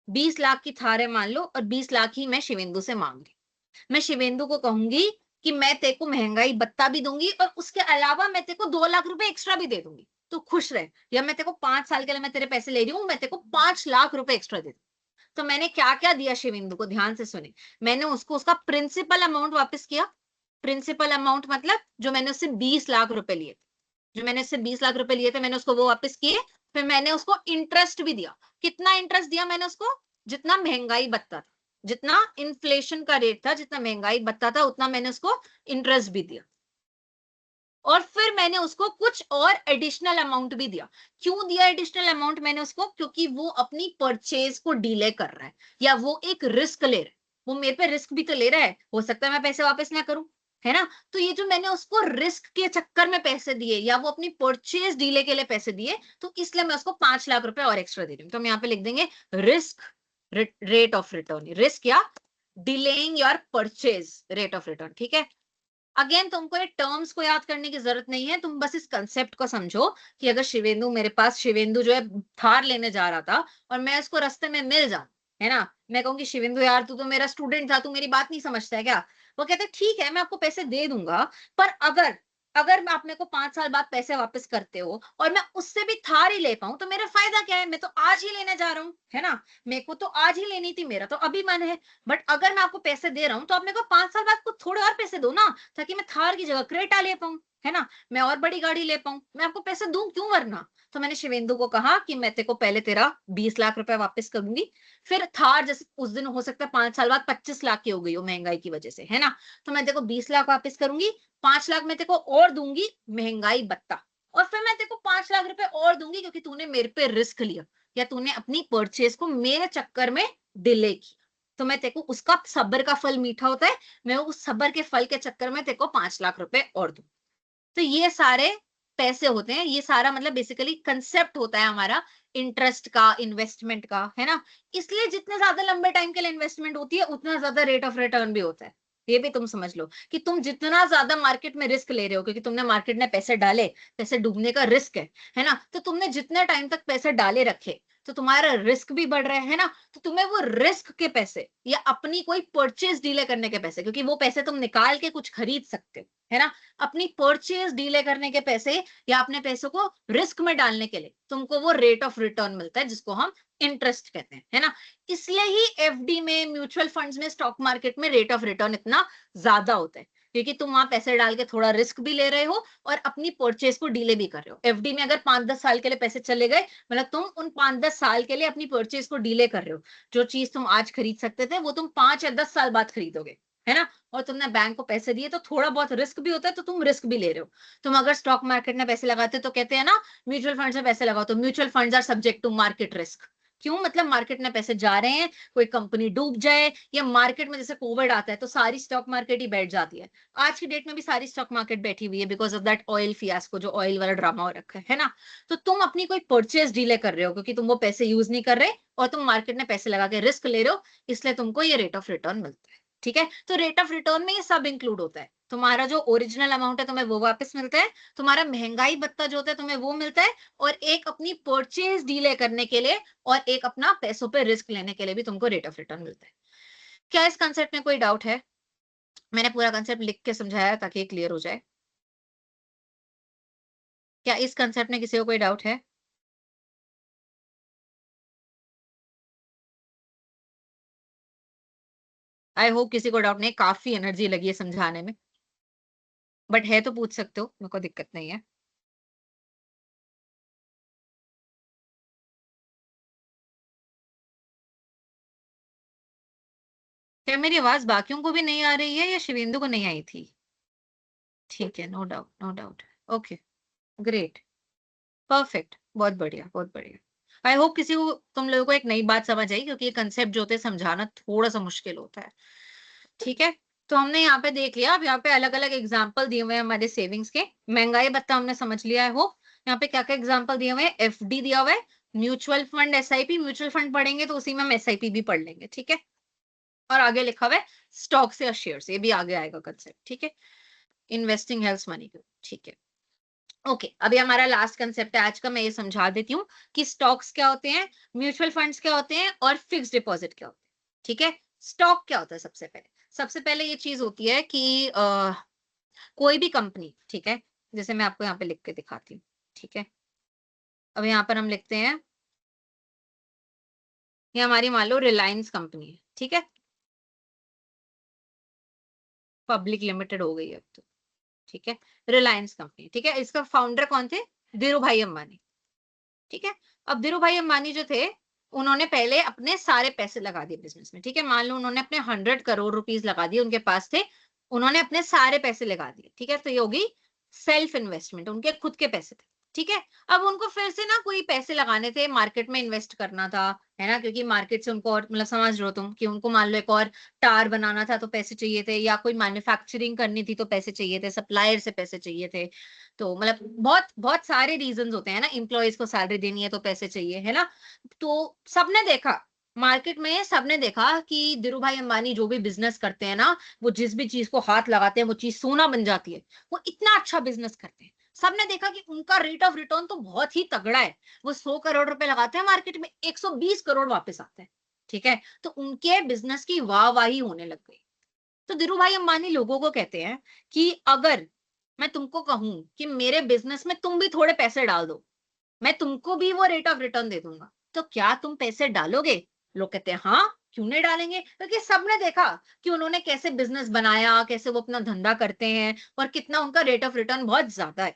20 लाख की थार है मान लो और 20 लाख ही मैं शिवेंदु से मांग रही। मैं शिवेंदु को कहूंगी कि मैं तेरे को महंगाई भत्ता भी दूंगी और उसके अलावा मैं तेरे को 2 लाख रुपए एक्स्ट्रा भी दे दूंगी, तो खुश रहे। या मैं तेरे को 5 साल के लिए मैं तेरे पैसे ले रही हूँ, मैं तेरे को 5 लाख रुपए एक्स्ट्रा दे दूँ। तो मैंने क्या क्या दिया शिवेंदु को, ध्यान से सुने। मैंने उसको उसका प्रिंसिपल अमाउंट वापस किया। प्रिंसिपल अमाउंट मतलब जो मैंने उससे 20 लाख रुपए लिए थे, जो मैंने उससे 20 लाख रुपए लिए थे मैंने उसको वो वापस किए। फिर मैंने उसको इंटरेस्ट भी दिया। कितना इंटरेस्ट दिया मैंने उसको? जितना महंगाई भत्ता था, जितना इन्फ्लेशन का रेट था, जितना महंगाई भत्ता था उतना मैंने उसको इंटरेस्ट भी दिया। और फिर मैंने उसको कुछ और एडिशनल अमाउंट भी दिया। क्यों दिया एडिशनल अमाउंट मैंने उसको? क्योंकि वो अपनी परचेज को डिले कर रहा है या वो एक रिस्क ले रहा है। वो मेरे पे रिस्क भी तो ले रहा है, हो सकता है मैं पैसे वापस ना करूं, है ना। तो ये जो मैंने उसको रिस्क के चक्कर में पैसे दिए या वो अपनी परचेज डिले के लिए पैसे दिए, तो इसलिए मैं उसको 5 लाख रुपए और एक्स्ट्रा दे रही हूँ। तो हम यहाँ पे लिख देंगे risk rate of return, risk या delaying your purchase rate of return. ठीक है, अगेन तुमको ये टर्म्स को याद करने की जरूरत नहीं है, तुम बस इस कंसेप्ट को समझो कि अगर शिवेंदु जो है थार लेने जा रहा था और मैं उसको रास्ते में मिल जाऊं, है ना, मैं कहूंगी शिवेंदु यार तू तो मेरा स्टूडेंट था, तू मेरी बात नहीं समझता है क्या? वो कहते हैं ठीक है मैं आपको पैसे दे दूंगा, पर अगर अगर मैं आप मेरे को 5 साल बाद पैसे वापस करते हो और मैं उससे भी थार ही ले पाऊं तो मेरा फायदा क्या है, मैं तो आज ही लेने जा रहा हूँ, है ना। मेरे को तो आज ही लेनी थी, मेरा तो अभी मन है। बट अगर मैं आपको पैसे दे रहा हूँ तो आप मेरे को 5 साल बाद कुछ थोड़े और पैसे दो ना, ताकि मैं थार की जगह क्रेटा ले पाऊं, है ना, मैं और बड़ी गाड़ी ले पाऊं, मैं आपको पैसे दूं क्यों वरना। तो मैंने शिवेंदु को कहा कि मैं तेरे को पहले तेरा 20 लाख रुपए वापस करूंगी, फिर थार जैसे उस दिन हो सकता है 5 साल बाद 25 लाख की हो गई हो महंगाई की वजह से, है ना, तो मैं तेरे को 20 लाख वापस करूंगी, 5 लाख मैं तेरे को और दूंगी महंगाई भत्ता, और फिर मैं तेरे को 5 लाख रुपए और दूंगी क्योंकि तूने मेरे पे रिस्क लिया या तूने अपनी परचेज को मेरे चक्कर में डिले किया, तो मैं तेरे को उसका सब्र का फल मीठा होता है, मैं उस सब्र के फल के चक्कर में तेरे को 5 लाख रुपए और दूं। तो ये सारे पैसे होते हैं, ये सारा मतलब बेसिकली कंसेप्ट होता है हमारा इंटरेस्ट का, इन्वेस्टमेंट का, है ना। इसलिए जितने ज्यादा लंबे टाइम के लिए इन्वेस्टमेंट होती है उतना ज्यादा रेट ऑफ रिटर्न भी होता है। ये भी तुम समझ लो कि तुम जितना ज्यादा मार्केट में रिस्क ले रहे हो, क्योंकि तुमने मार्केट में पैसे डाले, पैसे डूबने का रिस्क है ना, तो तुमने जितने टाइम तक पैसे डाले रखे तो तुम्हारा रिस्क भी बढ़ रहा है ना, तो तुम्हें वो रिस्क के पैसे या अपनी कोई परचेज डीले करने के पैसे, क्योंकि वो पैसे तुम निकाल के कुछ खरीद सकते हो, है ना, अपनी परचेज डीले करने के पैसे या अपने पैसों को रिस्क में डालने के लिए तुमको वो रेट ऑफ रिटर्न मिलता है जिसको हम इंटरेस्ट कहते हैं, है ना। इसलिए ही एफडी में, म्यूचुअल फंड्स में, स्टॉक मार्केट में रेट ऑफ रिटर्न इतना ज्यादा होता है, क्योंकि तुम वहां पैसे डाल के थोड़ा रिस्क भी ले रहे हो और अपनी परचेज को डीले भी कर रहे हो। एफडी में अगर 5-10 साल के लिए पैसे चले गए, मतलब तुम उन 5-10 साल के लिए अपनी परचेज को डीले कर रहे हो, जो चीज तुम आज खरीद सकते थे वो तुम 5 या 10 साल बाद खरीदोगे, है ना। और तुमने बैंक को पैसे दिए तो थोड़ा बहुत रिस्क भी होता है, तो तुम रिस्क भी ले रहे हो। तुम अगर स्टॉक मार्केट में पैसे लगाते हो तो कहते हैं ना म्यूचुअल फंड्स में पैसे लगाओ, तो mutual funds are subject to market risk. क्यों, मतलब मार्केट में पैसे जा रहे हैं, कोई कंपनी डूब जाए, या मार्केट में जैसे कोविड आता है तो सारी स्टॉक मार्केट ही बैठ जाती है। आज की डेट में भी सारी स्टॉक मार्केट बैठी हुई है because of that oil fiasco, जो ऑयल वाला ड्रामा हो रखा है ना। तो तुम अपनी कोई परचेज डीले कर रहे हो क्योंकि तुम वो पैसे यूज नहीं कर रहे और तुम मार्केट में पैसे लगा के रिस्क ले रहे हो, इसलिए तुमको ये रेट ऑफ रिटर्न मिलता है। ठीक है, तो रेट ऑफ रिटर्न में ये सब इंक्लूड होता है, तुम्हारा जो ओरिजिनल अमाउंट है तुम्हें वो वापस मिलता है, तुम्हारा महंगाई भत्ता जो होता है तुम्हें वो मिलता है, और एक अपनी परचेज डीले करने के लिए और एक अपना पैसों पे रिस्क लेने के लिए भी तुमको रेट ऑफ रिटर्न मिलता है। क्या इस कंसेप्ट में कोई डाउट है? मैंने पूरा कंसेप्ट लिख के समझाया ताकि क्लियर हो जाए। क्या इस कंसेप्ट में किसी को कोई डाउट है? आई होप किसी को डाउट नहीं, काफी एनर्जी लगी है समझाने में, बट है तो पूछ सकते हो, मेरे को दिक्कत नहीं है। क्या मेरी आवाज बाकियों को भी नहीं आ रही है या शिवेंदु को नहीं आई थी? ठीक है, no doubt, no doubt. Okay, great, perfect, बहुत बढ़िया, बहुत बढ़िया। आई होप किसी को, तुम लोगों को एक नई बात समझ आई, क्योंकि ये कंसेप्ट जो होते हैं समझाना थोड़ा सा मुश्किल होता है। ठीक है, तो हमने यहाँ पे देख लिया, अब यहाँ पे अलग अलग एग्जाम्पल दिए हुए हैं हमारे सेविंग्स के। महंगाई भत्ता हमने समझ लिया है, हो यहाँ पे क्या क्या एग्जाम्पल दिए हुए हैं, एफडी दिया हुआ है, mutual fund, SIP, mutual fund पढ़ेंगे तो उसी में हम एसआईपी भी पढ़ लेंगे, ठीक है। और आगे लिखा हुआ है स्टॉक से शेयर से, ये भी आगे आएगा कंसेप्ट, ठीक है। इन्वेस्टिंग हेल्प्स मनी, ठीक है। ओके, अभी हमारा लास्ट कंसेप्ट है आज का, मैं ये समझा देती हूँ कि स्टॉक्स क्या होते हैं, म्यूचुअल फंड्स क्या होते हैं और फिक्स्ड डिपॉजिट क्या होते हैं, ठीक है। स्टॉक क्या होता है, सबसे पहले ये चीज होती है कि कोई भी कंपनी, ठीक है, जैसे मैं आपको यहाँ पे लिख के दिखाती हूँ, ठीक है। अब यहाँ पर हम लिखते हैं, ये हमारी मान लो रिलायंस कंपनी है, ठीक है, पब्लिक लिमिटेड हो गई है अब तो, ठीक है, रिलायंस कंपनी, ठीक है। इसका फाउंडर कौन थे? धीरू भाई अंबानी, ठीक है। अब धीरू भाई अंबानी जो थे, उन्होंने पहले अपने सारे पैसे लगा दिए बिजनेस में, ठीक है। मान लो उन्होंने अपने 100 करोड़ रुपीज लगा दिए, उनके पास थे, उन्होंने अपने सारे पैसे लगा दिए, ठीक है। तो ये होगी सेल्फ इन्वेस्टमेंट, उनके खुद के पैसे थे, ठीक है। अब उनको फिर से ना कोई पैसे लगाने थे, मार्केट में इन्वेस्ट करना था, है ना, क्योंकि मार्केट से उनको और, मतलब समझ रहे हो तुम कि उनको मान लो एक और टार बनाना था तो पैसे चाहिए थे, या कोई मैन्युफैक्चरिंग करनी थी तो पैसे चाहिए थे, सप्लायर से पैसे चाहिए थे। तो मतलब बहुत बहुत सारे रीजंस होते हैं ना, एम्प्लॉयज को सैलरी देनी है तो पैसे चाहिए, है ना। तो सबने देखा, मार्केट में सबने देखा कि धीरू भाई अंबानी जो भी बिजनेस करते हैं ना, वो जिस भी चीज को हाथ लगाते हैं वो चीज सोना बन जाती है, वो इतना अच्छा बिजनेस करते हैं। सबने देखा कि उनका रेट ऑफ रिटर्न तो बहुत ही तगड़ा है, वो 100 करोड़ रुपए लगाते हैं मार्केट में, 120 करोड़ वापस आते हैं, ठीक है। तो उनके बिजनेस की वाहवाही होने लग गई, तो धीरू भाई अंबानी लोगों को कहते हैं कि अगर मैं तुमको कहूं कि मेरे बिजनेस में तुम भी थोड़े पैसे डाल दो, मैं तुमको भी वो रेट ऑफ रिटर्न दे दूंगा, तो क्या तुम पैसे डालोगे? लोग कहते हैं हाँ, क्यों नहीं डालेंगे, क्योंकि सबने देखा कि उन्होंने कैसे बिजनेस बनाया, कैसे वो अपना धंधा करते हैं और कितना उनका रेट ऑफ रिटर्न बहुत ज्यादा है।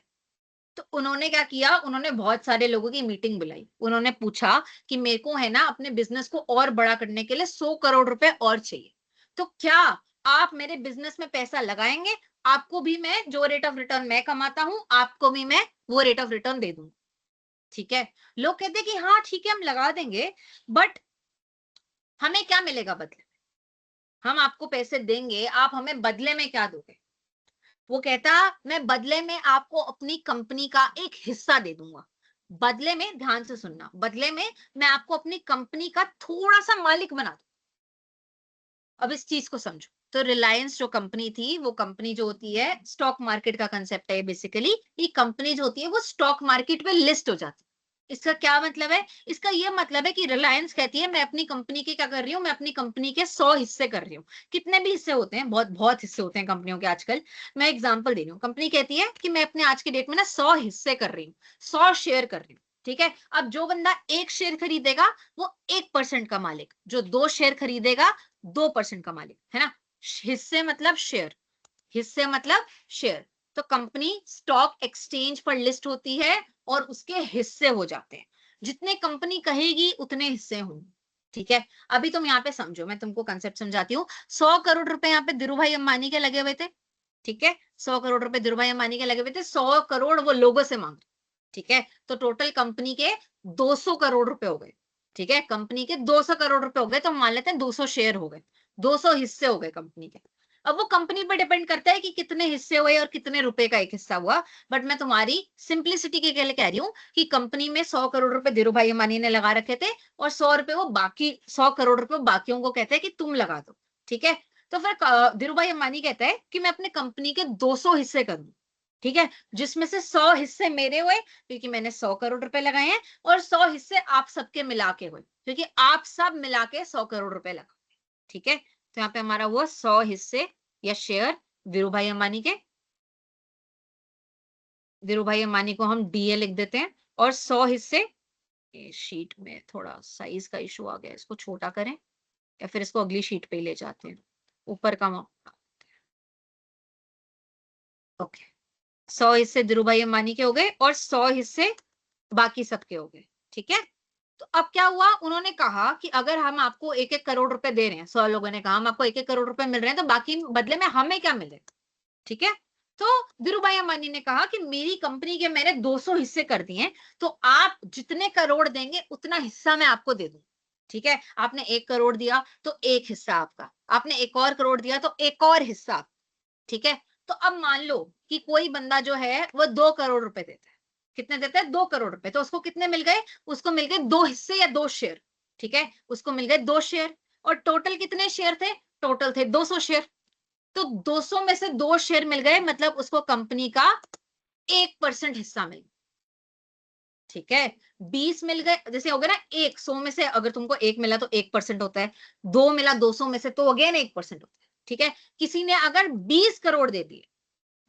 तो उन्होंने क्या किया, उन्होंने बहुत सारे लोगों की मीटिंग बुलाई, उन्होंने पूछा कि मेरे को है ना अपने बिजनेस को और बड़ा करने के लिए 100 करोड़ रुपए और चाहिए, तो क्या आप मेरे बिजनेस में पैसा लगाएंगे? आपको भी मैं जो रेट ऑफ रिटर्न मैं कमाता हूं, आपको भी मैं वो रेट ऑफ रिटर्न दे दूंगा। ठीक है, लोग कहते हैं कि हाँ ठीक है हम लगा देंगे, बट हमें क्या मिलेगा बदले में? हम आपको पैसे देंगे, आप हमें बदले में क्या दोगे? वो कहता, मैं बदले में आपको अपनी कंपनी का एक हिस्सा दे दूंगा। बदले में, ध्यान से सुनना, बदले में मैं आपको अपनी कंपनी का थोड़ा सा मालिक बना दूं। अब इस चीज को समझो, तो रिलायंस जो कंपनी थी, वो कंपनी जो होती है, स्टॉक मार्केट का कंसेप्ट है बेसिकली, ये कंपनी जो होती है वो स्टॉक मार्केट में लिस्ट हो जाती है। इसका क्या मतलब है? इसका ये मतलब है कि रिलायंस कहती है मैं अपनी कंपनी के क्या कर रही हूँ, मैं अपनी कंपनी के 100 हिस्से कर रही हूँ। कितने भी हिस्से होते हैं, बहुत बहुत हिस्से होते हैं कंपनियों के आजकल। मैं एग्जांपल दे रही हूँ, कंपनी कहती है कि मैं अपने आज के डेट में ना 100 हिस्से कर रही हूँ, 100 शेयर कर रही हूँ। ठीक है, अब जो बंदा एक शेयर खरीदेगा वो 1% का मालिक, जो 2 शेयर खरीदेगा 2% का मालिक, है ना। हिस्से मतलब शेयर, हिस्से मतलब शेयर। तो कंपनी स्टॉक एक्सचेंज पर लिस्ट होती है और उसके हिस्से हो जाते हैं, जितने कंपनी कहेगी उतने हिस्से होंगे। ठीक है, अभी तुम यहाँ पे समझो, मैं तुमको कंसेप्ट समझाती हूँ। 100 करोड़ रुपए यहाँ पे धीरू भाई अंबानी के लगे हुए थे। ठीक है, 100 करोड़ रुपए धीरू भाई अंबानी के लगे हुए थे, 100 करोड़ वो लोगों से मांग। ठीक है, तो टोटल कंपनी के 200 करोड़ रुपए हो गए। ठीक है, कंपनी के 200 करोड़ रुपए हो गए, तो मान लेते हैं 200 शेयर हो गए, 200 हिस्से हो गए कंपनी के। अब वो कंपनी पर डिपेंड करता है कि कितने हिस्से हुए और कितने रुपए का एक हिस्सा हुआ। बट मैं तुम्हारी सिंप्लिसिटी के लिए कह रही हूँ कि कंपनी में 100 करोड़ रुपए धीरू भाई अंबानी ने लगा रखे थे और 100 रुपए वो बाकी 100 करोड़ रुपए बाकियों को कहते हैं कि तुम लगा दो। ठीक है, तो फिर धीरू भाई अंबानी कहता है कि मैं अपने कंपनी के 200 हिस्से करूँ। ठीक है, जिसमें से 100 हिस्से मेरे हुए क्योंकि मैंने 100 करोड़ रुपए लगाए हैं, और 100 हिस्से आप सबके मिला के हुए क्योंकि आप सब मिला के 100 करोड़ रुपए लगा। ठीक है, तो यहाँ पे हमारा हुआ 100 हिस्से या शेयर धीरू भाई अंबानी के। धीरू भाई अंबानी को हम डीए लिख देते हैं, और 100 हिस्से, ये शीट में थोड़ा साइज का इशू आ गया, इसको छोटा करें या फिर इसको अगली शीट पे ही ले जाते हैं, ऊपर का ओके। 100 हिस्से धीरू भाई अंबानी के हो गए और 100 हिस्से बाकी सबके हो गए। ठीक है, तो अब क्या हुआ, उन्होंने कहा कि अगर हम आपको 1-1 करोड़ रुपए दे रहे हैं, 100 लोगों ने कहा हम आपको 1-1 करोड़ रुपए मिल रहे हैं, तो बाकी बदले में हमें क्या मिलेगा? ठीक है, तो धीरू भाई अंबानी ने कहा कि मेरी कंपनी के मैंने 200 हिस्से कर दिए हैं, तो आप जितने करोड़ देंगे उतना हिस्सा मैं आपको दे दूं। ठीक है, आपने 1 करोड़ दिया तो एक हिस्सा आपका, आपने एक और करोड़ दिया तो एक और हिस्सा आपका। ठीक है, तो अब मान लो कि कोई बंदा जो है वो 2 करोड़ रुपए देता है। कितने देता है? 2 करोड़ रुपए, तो उसको कितने मिल गए? उसको मिल गए 2 हिस्से या 2 शेयर। ठीक है, उसको मिल गए 2 शेयर, और टोटल कितने शेयर थे? टोटल थे 200 शेयर। तो 200 में से 2 शेयर मिल गए, मतलब उसको कंपनी का 1% हिस्सा मिल गया। ठीक है, 20 मिल गए, जैसे हो गया ना, 100 में से अगर तुमको 1 मिला तो 1% होता है, 2 मिला 200 में से तो अगेन 1% होता है। ठीक है, किसी ने अगर 20 करोड़ दे दिए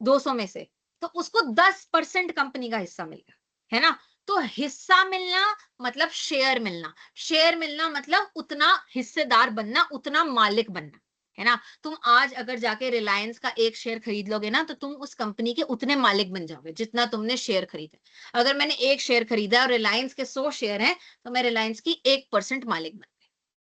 200 में से, तो उसको 10% कंपनी का हिस्सा मिल गया, है ना। तो हिस्सा मिलना मतलब शेयर मिलना, शेयर मिलना मतलब उतना हिस्सेदार बनना, उतना मालिक बनना, है ना। तुम आज अगर जाके रिलायंस का एक शेयर खरीद लोगे ना, तो तुम उस कंपनी के उतने मालिक बन जाओगे जितना तुमने शेयर खरीदा। अगर मैंने एक शेयर खरीदा और रिलायंस के 100 शेयर हैं, तो मैं रिलायंस की 1% मालिक बन।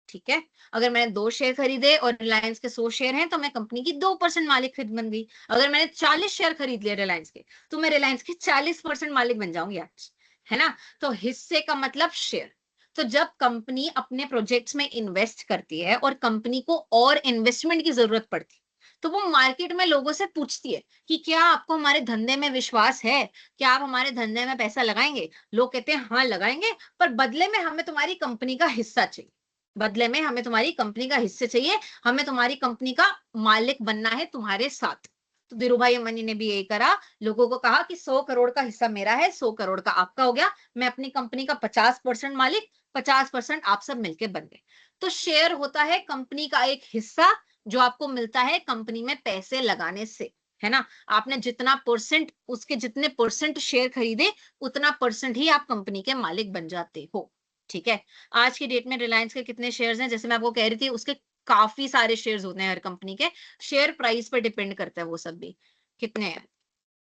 ठीक है, अगर मैंने 2 शेयर खरीदे और रिलायंस के 100 शेयर हैं, तो मैं कंपनी की 2% मालिक खुद बन गई। अगर मैंने 40 शेयर खरीद लिए रिलायंस के, तो मैं रिलायंस की 40% मालिक बन जाऊंगी आज, है ना। तो हिस्से का मतलब शेयर। तो जब कंपनी अपने प्रोजेक्ट्स में इन्वेस्ट करती है और कंपनी को और इन्वेस्टमेंट की जरूरत पड़ती है, तो वो मार्केट में लोगों से पूछती है कि क्या आपको हमारे धंधे में विश्वास है, क्या आप हमारे धंधे में पैसा लगाएंगे? लोग कहते हैं हाँ लगाएंगे, पर बदले में हमें तुम्हारी कंपनी का हिस्सा चाहिए, बदले में हमें तुम्हारी कंपनी का हिस्से चाहिए, हमें तुम्हारी कंपनी का मालिक बनना है तुम्हारे साथ। तो धीरू भाई अंबानी ने भी यही करा, लोगों को कहा कि 100 करोड़ का हिस्सा मेरा है, 100 करोड़ का आपका हो गया, मैं अपनी कंपनी का 50% मालिक, 50% आप सब मिलके बन गए। तो शेयर होता है कंपनी का एक हिस्सा, जो आपको मिलता है कंपनी में पैसे लगाने से, है ना। आपने जितना परसेंट, उसके जितने परसेंट शेयर खरीदे उतना परसेंट ही आप कंपनी के मालिक बन जाते हो, ठीक है। आज की डेट में रिलायंस के कितने शेयर्स हैं, जैसे मैं आपको कह रही थी, उसके काफी सारे शेयर्स होते हैं हर कंपनी के, शेयर प्राइस पर डिपेंड करता है वो सब भी। कितने हैं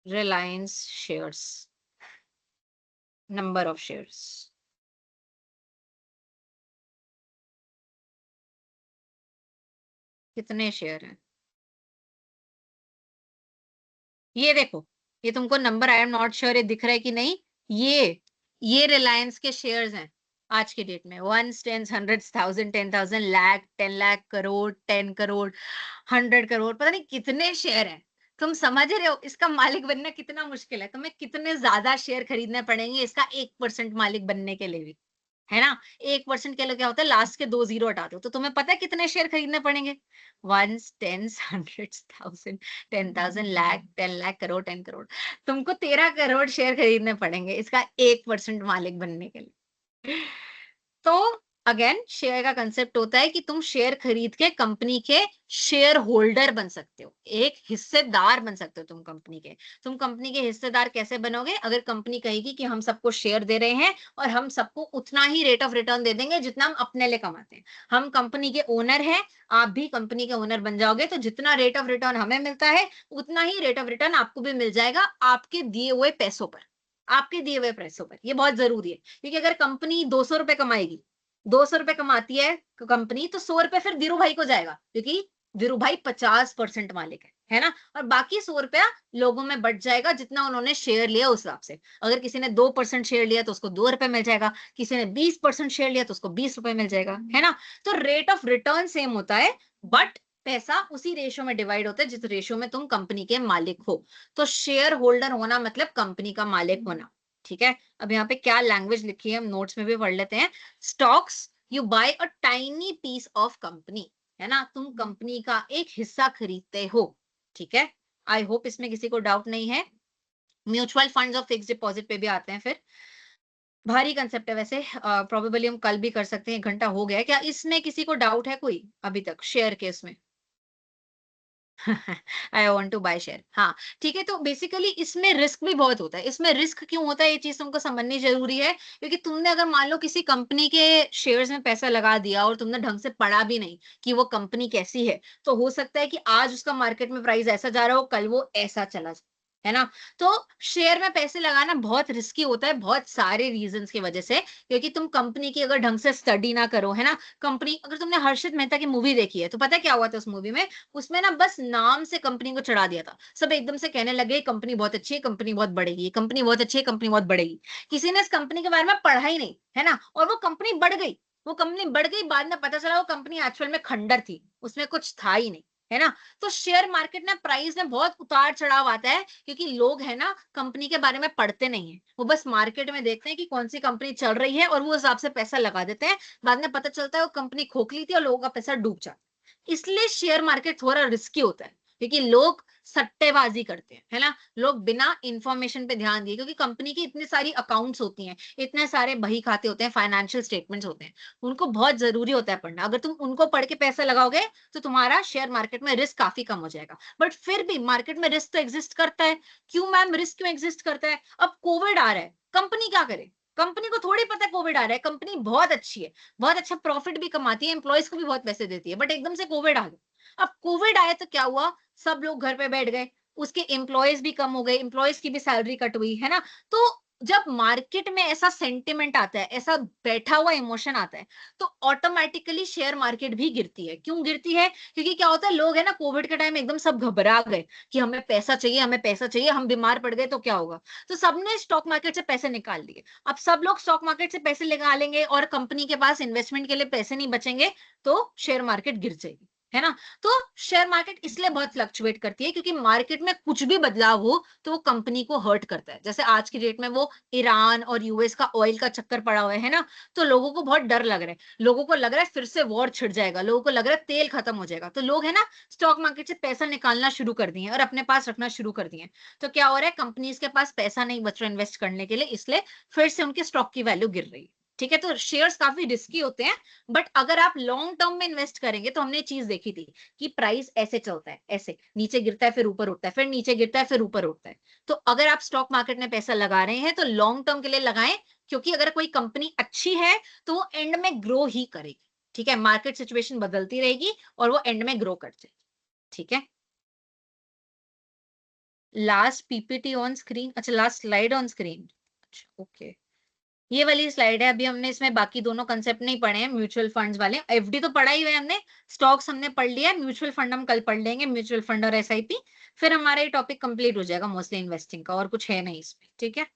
Reliance shares, number of shares, कितने शेयर हैं, ये देखो, ये तुमको number, I am not sure ये दिख रहा है कि नहीं, ये रिलायंस के शेयर्स हैं आज की डेट में, ones, tens, hundreds, thousand, 10,000, lakh, 10 lakh, crore, 10 crore, 100 crore, पता नहीं कितने शेयर हैं। तुम समझ रहे हो इसका मालिक बनना कितना मुश्किल है, तुम्हें कितने ज्यादा शेयर खरीदने पड़ेंगे इसका 1% मालिक बनने के लिए भी, है ना। 1% के लिए क्या होता है, लास्ट के 2 जीरो हटा दो, तो तुम्हें पता है कितने शेयर खरीदने पड़ेंगे, ones, tens, hundreds, thousand, 10,000, lakh, 10 lakh, crore, 10 crore, तुमको 13 करोड़ शेयर खरीदने पड़ेंगे इसका 1% मालिक बनने के लिए। तो अगेन शेयर का कंसेप्ट होता है कि तुम शेयर खरीद के कंपनी के शेयर होल्डर बन सकते हो, एक हिस्सेदार बन सकते हो तुम कंपनी के। तुम कंपनी के हिस्सेदार कैसे बनोगे, अगर कंपनी कहेगी कि हम सबको शेयर दे रहे हैं और हम सबको उतना ही रेट ऑफ रिटर्न दे देंगे जितना हम अपने लिए कमाते हैं, हम कंपनी के ओनर हैं, आप भी कंपनी के ओनर बन जाओगे, तो जितना रेट ऑफ रिटर्न हमें मिलता है उतना ही रेट ऑफ रिटर्न आपको भी मिल जाएगा, आपके दिए हुए पैसों पर, आपके दिए हुए पैसों पर। ये बहुत जरूरी है, क्योंकि अगर कंपनी 200 रुपए कमाएगी, 200 रुपए कमाती है कंपनी, तो 100 रुपए फिर धीरू भाई को जाएगा, क्योंकि धीरू भाई 50% मालिक है ना। और बाकी 100 रुपया लोगों में बट जाएगा जितना उन्होंने शेयर लिया उस हिसाब से। अगर किसी ने 2% शेयर लिया तो उसको 2 रुपए मिल जाएगा, किसी ने 20% शेयर लिया तो उसको 20 रुपए मिल जाएगा, है ना। तो रेट ऑफ रिटर्न सेम होता है, बट पैसा उसी रेशो में डिवाइड होता है जिस रेशो में तुम कंपनी के मालिक हो। तो शेयर होल्डर होना मतलब कंपनी का मालिक होना, ठीक है। अब यहाँ पे क्या लैंग्वेज लिखी है हम नोट्स में भी पढ़ लेते हैं। Stocks, you buy a tiny piece of company, है ना, तुम कंपनी का एक हिस्सा खरीदते हो, ठीक है। आई होप इसमें किसी को डाउट नहीं है। म्यूचुअल फंड्स और फिक्स डिपॉजिट पे भी आते हैं फिर, भारी कंसेप्ट है वैसे, प्रोबेबली हम कल भी कर सकते हैं, 1 घंटा हो गया है। क्या इसमें किसी को डाउट है कोई अभी तक शेयर के इसमें? I want to buy share, हाँ, ठीक है। तो बेसिकली इसमें रिस्क भी बहुत होता है। इसमें रिस्क क्यों होता है ये चीज तुमको समझनी जरूरी है, क्योंकि तुमने अगर मान लो किसी कंपनी के शेयर्स में पैसा लगा दिया और तुमने ढंग से पढ़ा भी नहीं कि वो कंपनी कैसी है, तो हो सकता है कि आज उसका मार्केट में प्राइस ऐसा जा रहा हो, कल वो ऐसा चला जाए, है ना। तो शेयर में पैसे लगाना बहुत रिस्की होता है, बहुत सारे रीजंस की वजह से, क्योंकि तुम कंपनी की अगर ढंग से स्टडी ना करो, है ना। कंपनी, अगर तुमने हर्षित मेहता की मूवी देखी है तो पता है क्या हुआ था उस मूवी में, उसमें ना बस नाम से कंपनी को चढ़ा दिया था, सब एकदम से कहने लगे कंपनी बहुत अच्छी है, कंपनी बहुत बढ़ेगी, कंपनी बहुत अच्छी है, कंपनी बहुत बढ़ेगी। किसी ने इस कंपनी के बारे में पढ़ा ही नहीं, है ना, और वो कंपनी बढ़ गई, वो कंपनी बढ़ गई, बाद में पता चला वो कंपनी एक्चुअल में खंडर थी, उसमें कुछ था ही नहीं, है ना। तो शेयर मार्केट में प्राइस में बहुत उतार चढ़ाव आता है, क्योंकि लोग है ना कंपनी के बारे में पढ़ते नहीं है, वो बस मार्केट में देखते हैं कि कौन सी कंपनी चल रही है और वो हिसाब से पैसा लगा देते हैं, बाद में पता चलता है वो कंपनी खोखली थी और लोगों का पैसा डूब जाता है। इसलिए शेयर मार्केट थोड़ा रिस्की होता है, क्योंकि लोग सट्टेबाजी करते हैं, है ना, लोग बिना इंफॉर्मेशन पे ध्यान दिए, क्योंकि कंपनी की इतनी सारी अकाउंट्स होती हैं, इतने सारे बही खाते होते हैं, फाइनेंशियल स्टेटमेंट्स होते हैं, उनको बहुत जरूरी होता है पढ़ना। अगर तुम उनको पढ़ के पैसा लगाओगे तो तुम्हारा शेयर मार्केट में रिस्क काफी कम हो जाएगा। बट फिर भी मार्केट में रिस्क तो एग्जिस्ट करता है। क्यों मैम, रिस्क क्यों एग्जिस्ट करता है? अब कोविड आ रहा है, कंपनी क्या करे? कंपनी को थोड़ी पता है कोविड आ रहा है, कंपनी बहुत अच्छी है, बहुत अच्छा प्रॉफिट भी कमाती है, एम्प्लॉयज को भी बहुत पैसे देती है, बट एकदम से कोविड आ गया। अब कोविड आया तो क्या हुआ, सब लोग घर पे बैठ गए, उसके एम्प्लॉयज भी कम हो गए, एम्प्लॉयज की भी सैलरी कट हुई, है ना। तो जब मार्केट में ऐसा सेंटिमेंट आता है, ऐसा बैठा हुआ इमोशन आता है, तो ऑटोमेटिकली शेयर मार्केट भी गिरती है। क्यों गिरती है? क्योंकि क्या होता है, लोग है ना कोविड के टाइम एकदम सब घबरा गए कि हमें पैसा चाहिए, हमें पैसा चाहिए, हम बीमार पड़ गए तो क्या होगा, तो सबने स्टॉक मार्केट से पैसे निकाल लिए। अब सब लोग स्टॉक मार्केट से पैसे निकालेंगे और कंपनी के पास इन्वेस्टमेंट के लिए पैसे नहीं बचेंगे, तो शेयर मार्केट गिर जाएगी, है ना। तो शेयर मार्केट इसलिए बहुत फ्लक्चुएट करती है, क्योंकि मार्केट में कुछ भी बदलाव हो तो वो कंपनी को हर्ट करता है। जैसे आज की डेट में वो ईरान और यूएस का ऑयल का चक्कर पड़ा हुआ है ना, तो लोगों को बहुत डर लग रहा है, लोगों को लग रहा है फिर से वॉर छिड़ जाएगा, लोगों को लग रहा है तेल खत्म हो जाएगा, तो लोग है ना स्टॉक मार्केट से पैसा निकालना शुरू कर दिए और अपने पास रखना शुरू कर दिए। तो क्या हो रहा है, कंपनीज के पास पैसा नहीं बच रहा इन्वेस्ट करने के लिए, इसलिए फिर से उनके स्टॉक की वैल्यू गिर रही है, ठीक है, तो शेयर्स काफी रिस्की होते हैं, बट अगर आप लॉन्ग टर्म में इन्वेस्ट करेंगे तो हमने चीज देखी थी कि प्राइस ऐसे चलता है, ऐसे नीचे गिरता है फिर ऊपर उठता है, फिर नीचे गिरता है फिर ऊपर उठता है। तो अगर आप स्टॉक मार्केट में पैसा लगा रहे हैं तो लॉन्ग टर्म के लिए लगाएं, क्योंकि अगर कोई कंपनी अच्छी है तो वो एंड में ग्रो ही करेगी। ठीक है, मार्केट सिचुएशन बदलती रहेगी और वो एंड में ग्रो कर जाएगी। ठीक है, लास्ट पीपीटी ऑन स्क्रीन, अच्छा लास्ट स्लाइड ऑन स्क्रीन, अच्छा ओके। ये वाली स्लाइड है, अभी हमने इसमें बाकी दोनों कंसेप्ट नहीं पढ़े हैं, म्यूचुअल फंड्स वाले। एफडी तो पढ़ा ही हुआ है हमने, स्टॉक्स हमने पढ़ लिया है, म्यूचुअल फंड हम कल पढ़ लेंगे, म्यूचुअल फंड और एसआईपी। फिर हमारा ये टॉपिक कंप्लीट हो जाएगा मोस्टली इन्वेस्टिंग का, और कुछ है नहीं इसमें। ठीक है,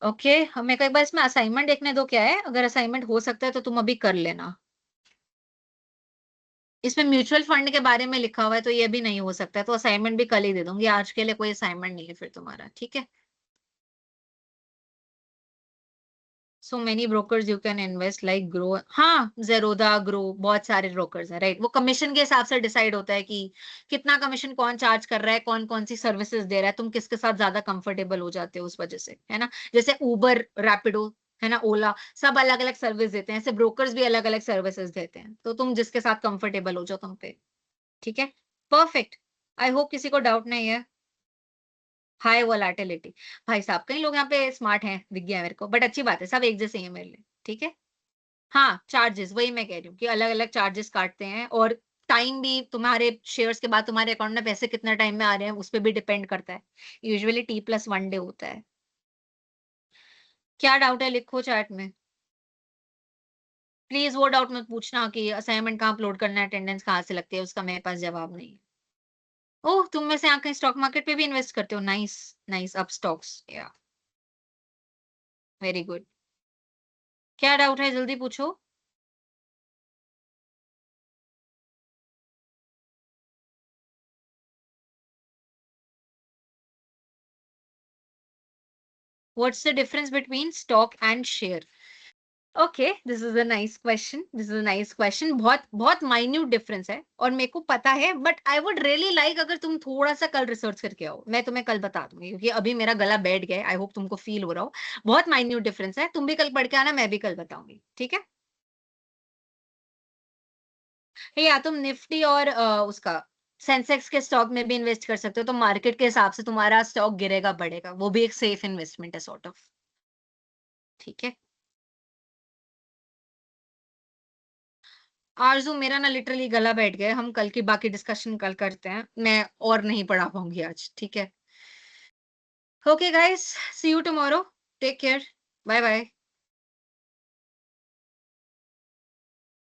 ओके। हमें एक बार इसमें असाइनमेंट देखने दो क्या है, अगर असाइनमेंट हो सकता है तो तुम अभी कर लेना। इसमें म्यूचुअल फंड के बारे में लिखा हुआ है तो ये भी नहीं हो सकता है, तो असाइनमेंट भी कल ही दे दूंगी, आज के लिए कोई असाइनमेंट नहीं है फिर तुम्हारा। ठीक है, so many brokers you can invest like grow, हाँ जेरोदा ग्रो, बहुत सारे ब्रोकर्स हैं, राइट। वो कमीशन के हिसाब से डिसाइड होता है कि कितना कमीशन कौन चार्ज कर रहा है, कौन कौन सी सर्विसेज दे रहा है, तुम किसके साथ ज्यादा कंफर्टेबल हो जाते हो उस वजह से, है ना। जैसे उबर, रैपिडो, है ना, ओला, सब अलग अलग सर्विस देते हैं, ऐसे ब्रोकर्स भी अलग अलग सर्विसेज देते हैं, तो तुम जिसके साथ कंफर्टेबल हो जाओ तुम पे। ठीक है, परफेक्ट। आई होप किसी को डाउट नहीं है। हाई वोलाटिलिटी, भाई साहब कई लोग यहाँ पे स्मार्ट हैं, दिख गया मेरे को, बट अच्छी बात है, सब एक जैसे ही है मेरे लिए। ठीक है, हाँ चार्जेस, वही मैं कह रही हूँ कि अलग अलग चार्जेस काटते हैं, और टाइम भी, तुम्हारे शेयर्स के बाद तुम्हारे अकाउंट में पैसे कितना टाइम में आ रहे हैं उस पर भी डिपेंड करता है। यूजुअली T+1 डे होता है। क्या डाउट है लिखो चैट में, प्लीज वो डाउट मत पूछना कि असाइनमेंट कहाँ अपलोड करना है, अटेंडेंस कहाँ से लगती है, उसका मेरे पास जवाब नहीं है। ओह, तुम में से यहाँ कहीं स्टॉक मार्केट पे भी इन्वेस्ट करते हो, नाइस नाइस, अप स्टॉक्स, या वेरी गुड। क्या डाउट है जल्दी पूछो। What's the difference between stock and share? Okay, this is a nice question. This is a nice question. बहुत बहुत माइन्यूट डिफरेंस है और मेरे को पता है, but I would really like अगर तुम थोड़ा सा कल रिसर्च करके आओ, मैं तुम्हें कल बता दूंगी, क्योंकि अभी मेरा गला बैठ गया है। आई होप तुमको फील हो रहा हो, बहुत माइन्यूट डिफरेंस है। तुम भी कल पढ़ के आना, मैं भी कल बताऊंगी। ठीक है, या तुम निफ्टी और उसका सेंसेक्स के स्टॉक में भी इन्वेस्ट कर सकते हो, तो मार्केट के हिसाब से तुम्हारा स्टॉक गिरेगा बढ़ेगा, वो भी एक सेफ इन्वेस्टमेंट है सॉर्ट ऑफ। ठीक है, आरज़ू मेरा ना लिटरली गला बैठ गया है, हम कल की बाकी डिस्कशन कल करते हैं, मैं और नहीं पढ़ा पाऊँगी आज, ठीक है? Okay guys, see you tomorrow, take care, bye bye.